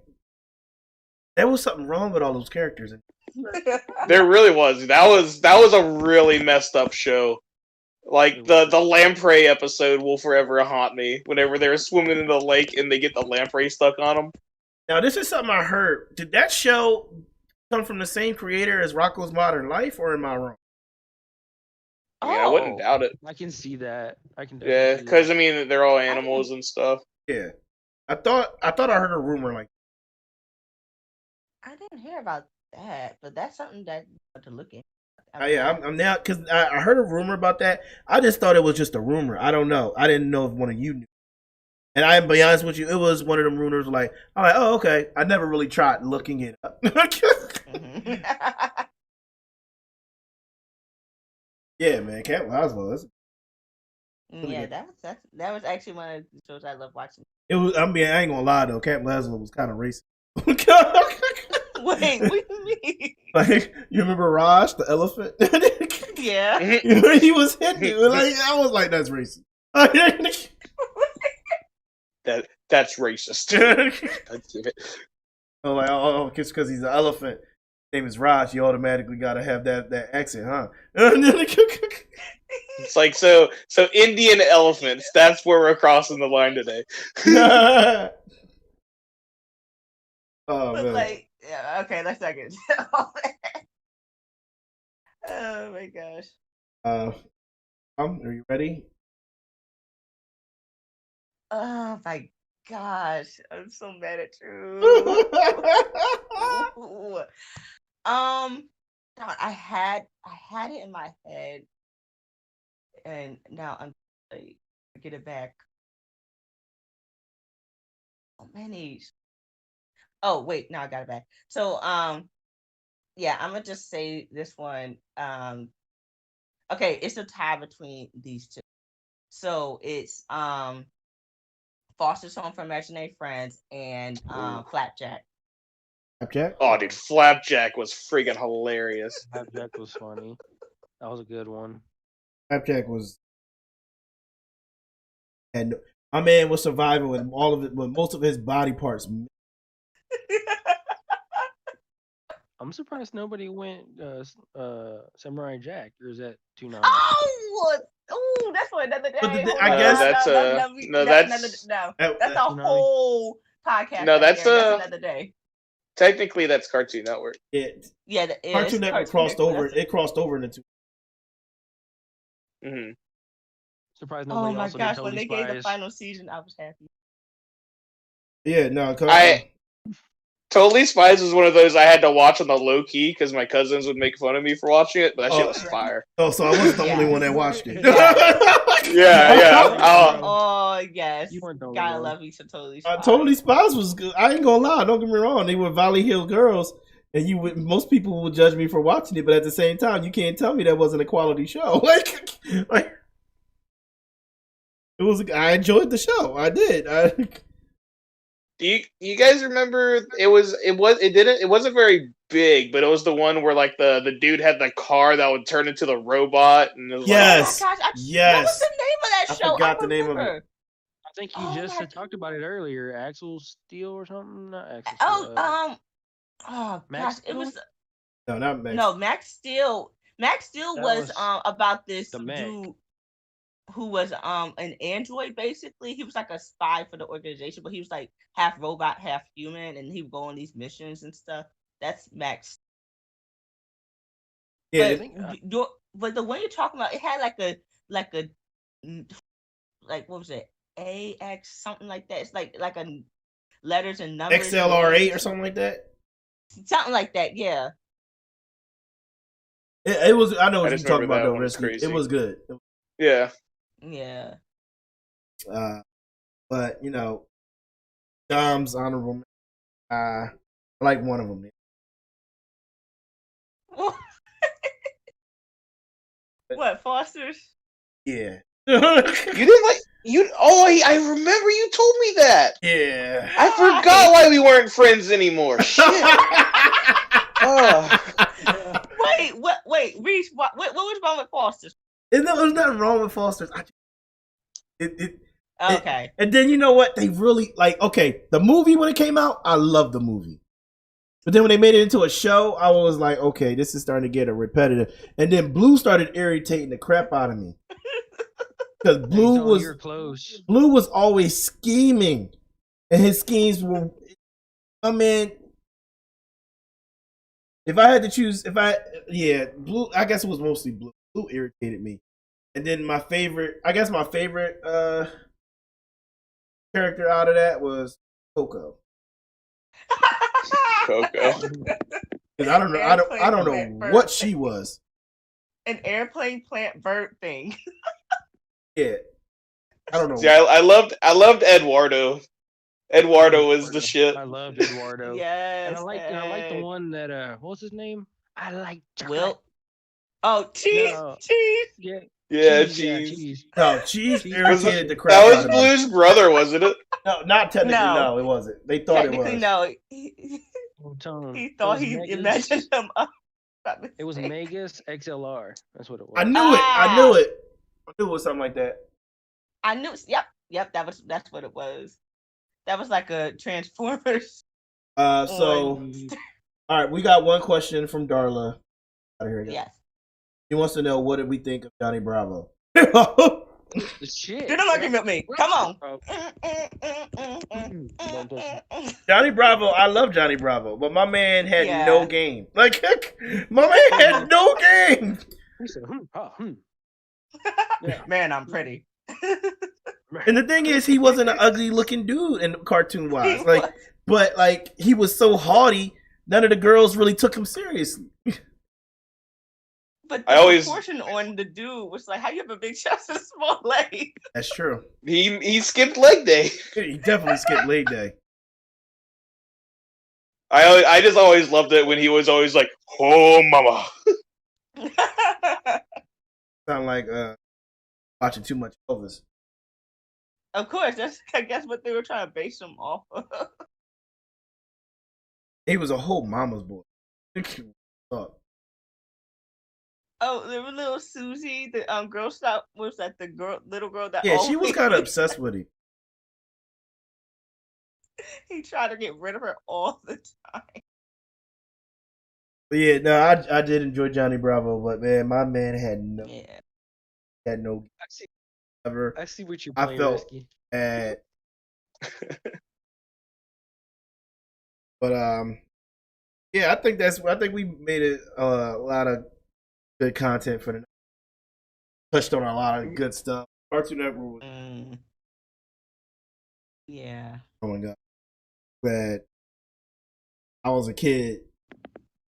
S1: there was something wrong with all those characters.
S2: There really was. That was a really messed up show. Like the lamprey episode will forever haunt me. Whenever they're swimming in the lake and they get the lamprey stuck on them.
S1: Now this is something I heard. Did that show come from the same creator as Rocko's Modern Life, or am I wrong?
S2: I mean, I wouldn't
S3: Oh,
S2: doubt it.
S3: I can see that. I can
S2: Yeah,
S3: definitely see
S2: because
S3: that.
S2: I mean, they're all animals and stuff.
S1: Yeah, I thought I heard a rumor like.
S4: I didn't hear about that, but that's something that to look at.
S1: Yeah, I'm now because I heard a rumor about that. I just thought it was just a rumor. I don't know. I didn't know if one of you knew. And I'm be honest with you, it was one of them rumors. Like I'm like, oh okay. I never really tried looking it up. Yeah, man, Camp Roswell.
S4: Yeah, that was actually one of the shows I love watching.
S1: It was. I mean, I ain't gonna lie though. Camp Lazlo was kind of racist.
S4: Wait, what do you mean?
S1: Like you remember Raj the elephant?
S4: Yeah.
S1: He was Hindu. Like I was like, that's racist.
S2: That's racist.
S1: I'm like, oh, just because he's an elephant. His name is Raj. You automatically got to have that accent, huh?
S2: It's like so Indian elephants. That's where we're crossing the line today.
S1: Oh
S4: But
S1: man.
S4: like, yeah, okay, let's not get into all that. Oh my gosh.
S1: Are you ready?
S4: Oh my gosh. I'm so mad at you. Ooh. God, I had it in my head, and now I'm like, get it back. So many. Oh wait, now I got it back. So yeah, I'm gonna just say this one. Okay, it's a tie between these two. So it's Foster's Home for Imaginary Friends and Flapjack.
S1: Flapjack?
S2: Oh, dude, Flapjack was freaking hilarious.
S3: Flapjack was funny. That was a good one.
S1: Flapjack was, and my man was surviving with all of it, with most of his body parts.
S3: I'm surprised nobody went Samurai Jack, or is that too non?
S4: Oh, that's for another day.
S1: But
S4: Hold
S1: I
S4: on,
S1: guess-
S2: that's
S4: that's a whole podcast.
S2: No,
S4: right
S2: that's
S4: there. That's another day.
S2: Technically, that's Cartoon Network.
S4: Yeah,
S1: Cartoon Network crossed over. It crossed over into two.
S2: Mm-hmm.
S3: Surprised
S4: Oh
S3: nobody
S4: my
S3: also
S4: gosh,
S3: did
S4: when
S3: Totally
S4: they gave the
S3: Spies.
S4: final season, I was happy.
S1: Yeah, no.
S2: Totally Spies was one of those I had to watch on the low key because my cousins would make fun of me for watching it, but that shit was fire.
S1: Oh, so I wasn't the only
S4: Yes.
S1: one that watched it.
S2: Yeah.
S4: Oh yes,
S3: You weren't the only
S4: gotta
S3: one.
S4: love me some Totally Spies.
S1: Totally Spies was good. I ain't gonna lie. Don't get me wrong. They were Valley Hill girls, and most people would judge me for watching it, but at the same time, you can't tell me that wasn't a quality show. Like it was. I enjoyed the show. I did.
S2: Do you guys remember it wasn't very big, but it was the one where like the dude had the car that would turn into the robot and it was
S1: Yes.
S4: Oh my gosh,
S1: Yes.
S4: What was the name of that show?
S1: forgot the name of it.
S4: remember.
S3: I think you just had talked about it earlier. Axel Steel or something? Not Axel Steel.
S4: Oh
S3: Max
S4: gosh, it was
S1: No, not Max.
S4: no Max Steel. Max Steel
S3: That
S4: was
S3: was
S4: about this
S3: the mech.
S4: dude who was an android. Basically, he was like a spy for the organization, but he was like half robot, half human, and he would go on these missions and stuff. That's Max.
S1: Yeah,
S4: But the one you're talking about, it had like a what was it? AX something like that. It's like a letters and numbers.
S1: XLR8 or something like that.
S4: Something like that, yeah.
S1: It was. I know what
S2: I
S1: you're
S2: just
S1: talking
S2: remember
S1: about,
S2: that
S1: though,
S2: one was
S1: Risky.
S2: crazy.
S1: It was good.
S2: Yeah.
S4: Yeah.
S1: But Dom's honorable. I like one of them.
S4: What, Foster's?
S1: Yeah.
S2: You didn't like you? Oh, I remember you told me that.
S1: Yeah.
S2: I forgot why we weren't friends anymore. Shit.
S4: Wait, Reese, what was wrong with Foster's?
S1: There's nothing wrong with Foster's.
S4: Okay.
S1: And then you know what? They really okay, the movie when it came out, I loved the movie. But then when they made it into a show, I was like, okay, this is starting to get repetitive. And then Blue started irritating the crap out of me. Because Blue was always scheming. And his schemes were, I mean, If I had to choose, Blue. I guess it was mostly Blue. Blue irritated me, and then my favorite character out of that was Coco.
S2: Coco.
S1: Because I don't know, I don't know
S5: Airplane
S1: what
S5: bird
S1: she was.
S5: An airplane plant bird thing.
S1: Yeah, I don't know.
S2: See, I loved Eduardo. Eduardo was the shit.
S3: I loved Eduardo.
S5: Yes.
S3: And I like the one that what was his name? I like chocolate.
S5: Will. Oh, cheese.
S3: No.
S5: Cheese.
S3: Yeah.
S2: Yeah,
S3: Cheese.
S2: cheese.
S1: No, Cheese
S3: Cheese.
S1: irritated the crap
S2: That
S1: out
S2: was
S1: of me.
S2: Blue's brother, wasn't it?
S1: No, not technically.
S5: No.
S1: No, it wasn't. They thought it
S5: Technically,
S1: was.
S5: no.
S3: I'm telling
S5: He
S3: him.
S5: thought
S3: It was
S5: he
S3: Megas.
S5: imagined him up.
S3: It was Megas XLR. That's what it was.
S1: I knew it. I knew it. I knew it was something like that.
S5: I knew. Yep. That's what it was. That was like a Transformers.
S1: So, all right, we got one question from Darla. Out of here again.
S5: Yes.
S1: He wants to know, what did we think of Johnny Bravo?
S3: The shit.
S5: Do not argue with me. Come on.
S1: Johnny Bravo, I love Johnny Bravo, but my man had
S5: Yeah.
S1: no game. Like, my man had no game.
S3: He said, Yeah.
S5: Man, I'm pretty.
S1: And the thing is, he wasn't an ugly looking dude in cartoon wise. Like, but like, he was so haughty, none of the girls really took him seriously.
S5: But
S2: I
S5: the
S2: always-
S5: proportion on the dude was like, how you have a big chest and a small leg?
S1: That's true.
S2: He skipped leg day.
S1: He definitely skipped leg day.
S2: I just always loved it when he was always like, "Oh, mama."
S1: Sound like watching too much Elvis.
S5: Of course, that's I guess what they were trying to base him off of.
S1: He was a whole mama's boy. Thought.
S5: Oh, there was little Susie, the girl stop was that the little girl that
S1: Yeah, she was
S5: always-
S1: kind of obsessed with him.
S5: He tried to get rid of her all the time.
S1: But yeah, no, I did enjoy Johnny Bravo, but man, my man had no ever
S3: I see what you're
S1: I
S3: playing,
S1: felt-
S3: Risky.
S1: at. But yeah, I think we made it a lot of good content for the night. Touched on a lot of good stuff. Cartoon Network was
S5: Yeah.
S1: growing up. But I was a kid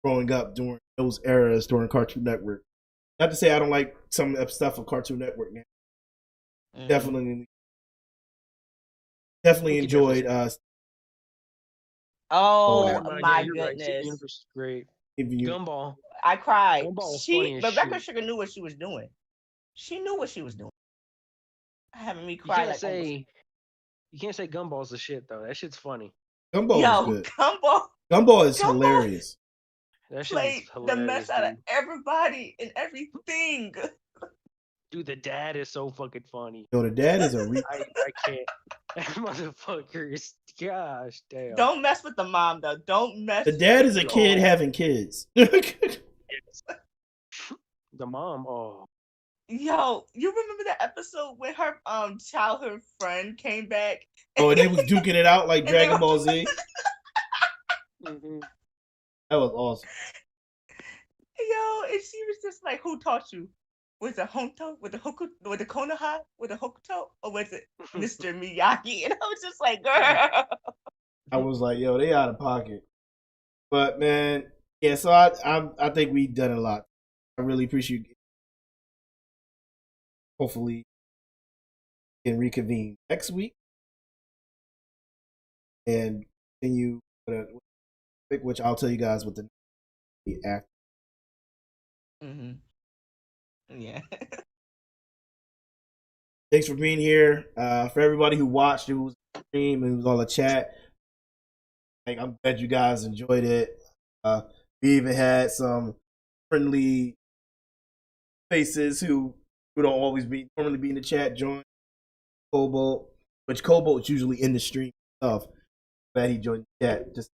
S1: growing up during those eras during Cartoon Network. Not to say I don't like some stuff on Cartoon Network now.
S5: Mhm.
S1: Definitely
S3: We could
S1: enjoyed
S5: Oh
S1: yeah,
S5: my
S3: you're right.
S5: goodness.
S3: Steven Universe is great.
S1: giving you
S3: Gumball.
S5: I cried.
S3: Gumball was funny as
S5: Rebecca
S3: shit.
S5: Sugar knew what she was doing. She knew what she was doing. Having me
S3: You
S5: cry
S3: can't
S5: like
S3: say Gumball's the shit though. That shit's funny.
S1: Gumball
S5: yo,
S1: is good.
S5: Gumball
S1: Gumball is
S5: Gumball-
S1: hilarious.
S3: That shit
S5: played
S3: is
S5: the
S3: hilarious.
S5: mess out of
S3: Dude.
S5: everybody and everything.
S3: Dude, the dad is so fucking funny.
S1: Yo, the dad is a
S3: I can't. That motherfucker is, gosh damn.
S5: Don't mess with the mom though. Don't mess.
S1: the dad
S5: with
S1: is a
S5: the
S1: kid
S5: mom.
S1: having kids.
S3: The mom, oh.
S5: Yo, you remember that episode when her childhood friend came back?
S1: Oh, and they was duking it out like
S5: And they
S1: Dragon
S5: were-
S1: Ball Z.
S3: Mhm.
S1: That was awesome.
S5: Yo, and she was just like, "Who taught you? Was it Honto? With the Konoha? With the Hokuto? Or was it Mr. Miyagi?" And I was just like, "Girl."
S1: I was like, yo, they out of pocket. But man, yeah. So I think we done a lot. I really appreciate. Hopefully, we can reconvene next week and continue with which I'll tell you guys what the after.
S5: Mm-hmm. Yeah.
S1: Thanks for being here. For everybody who watched, who was on the stream, who was on the chat, like, I'm glad you guys enjoyed it. We even had some friendly faces who don't always normally be in the chat join Cobalt, which Cobalt's usually in the stream stuff. Glad he joined the chat. Just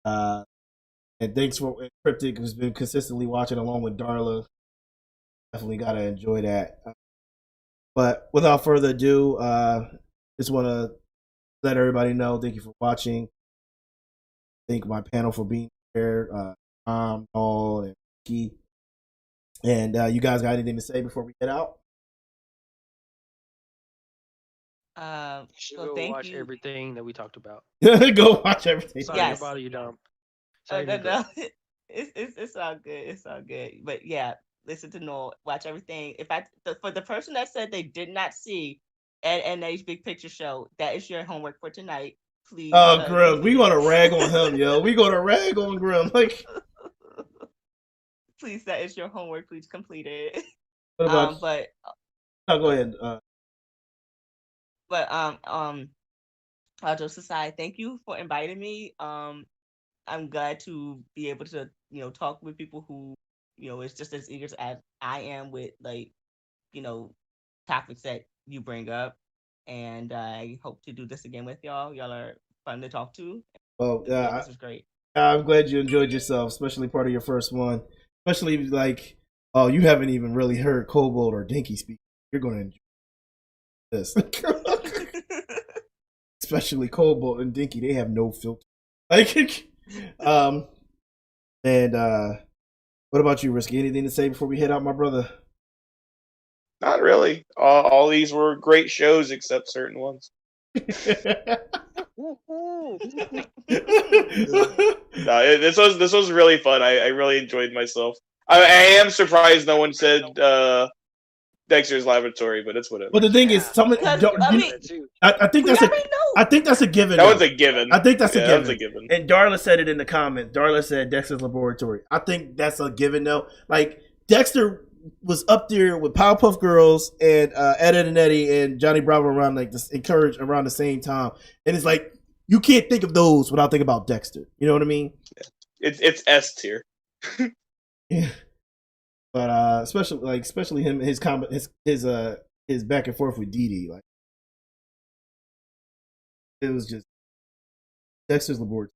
S1: and thanks for Cryptic, who's been consistently watching along with Darla. Definitely gotta enjoy that. But without further ado, just want to let everybody know. Thank you for watching. Thank my panel for being there, all and Key. And you guys got anything to say before we get out?
S3: You should
S5: So
S3: go
S5: thank
S3: watch
S5: you.
S3: everything that we talked about.
S1: Go watch everything.
S3: Sorry
S5: Yes.
S3: about you, Dom.
S5: Oh,
S3: Sorry,
S5: no,
S3: Nico.
S5: no. It's all good. It's all good. But yeah, listen to Noel. Watch everything. For the person that said they did not see Ed and A's Big Picture Show, that is your homework for tonight. Please.
S1: Oh, Grim, we
S5: complete
S1: gonna
S5: it.
S1: rag on him, yo. We gonna rag on Grim. Like,
S5: Please, that is your homework. Please complete it.
S1: what about?
S5: But
S1: Go ahead.
S5: Joe Society, thank you for inviting me. I'm glad to be able to, talk with people who, is just as eager as I am with, like, topics that you bring up. And I hope to do this again with y'all. Y'all are fun to talk to.
S1: Well,
S5: Yeah, this was great.
S1: I'm glad you enjoyed yourself, especially part of your first one. Especially like, oh, you haven't even really heard Kobold or Dinky speak. You're gonna enjoy this. Especially Kobold and Dinky, they have no filter. Like, and what about you, Risky? Anything to say before we head out, my brother?
S2: Not really. All these were great shows except certain ones. No, this was really fun. I really enjoyed myself. I am surprised no one said Dexter's Laboratory, but it's whatever.
S1: Well, the thing is, I think that's I think that's a given.
S2: That was a given.
S1: I think that's a given.
S2: That was a given.
S1: And Darla said it in the comments. Darla said Dexter's Laboratory. I think that's a given, though. Like, Dexter was up there with Powerpuff Girls and Ed, Edd n Eddy and Johnny Bravo around like this, encouraged around the same time. And it's like you can't think of those without thinking about Dexter. You know what I mean?
S2: It's S tier.
S1: Yeah. But especially him, his comment, his back and forth with Dee Dee, like it was just Dexter's Laboratory.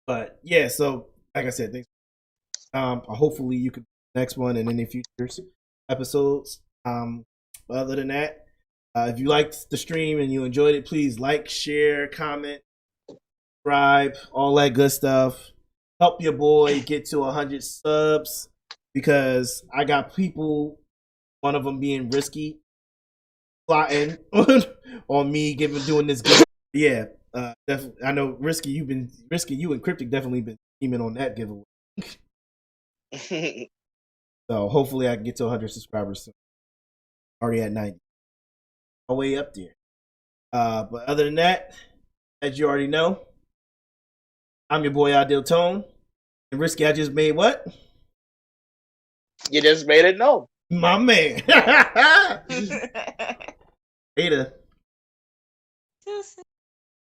S1: But yeah, so like I said, thanks. Hopefully you could next one and any future episodes. Other than that, if you liked the stream and you enjoyed it, please like, share, comment, subscribe, all that good stuff. Help your boy get to 100 subs because I got people, one of them being Risky, plotting on me doing this giveaway. Yeah, definitely. I know Risky, you and Cryptic definitely been scheming on that giveaway. So hopefully I can get to 100 subscribers soon. Already at 90. I'm way up there. But other than that, as you already know, I'm your boy Adil Tone. And Risky, I just made what?
S2: You just made it known.
S1: My man. Later.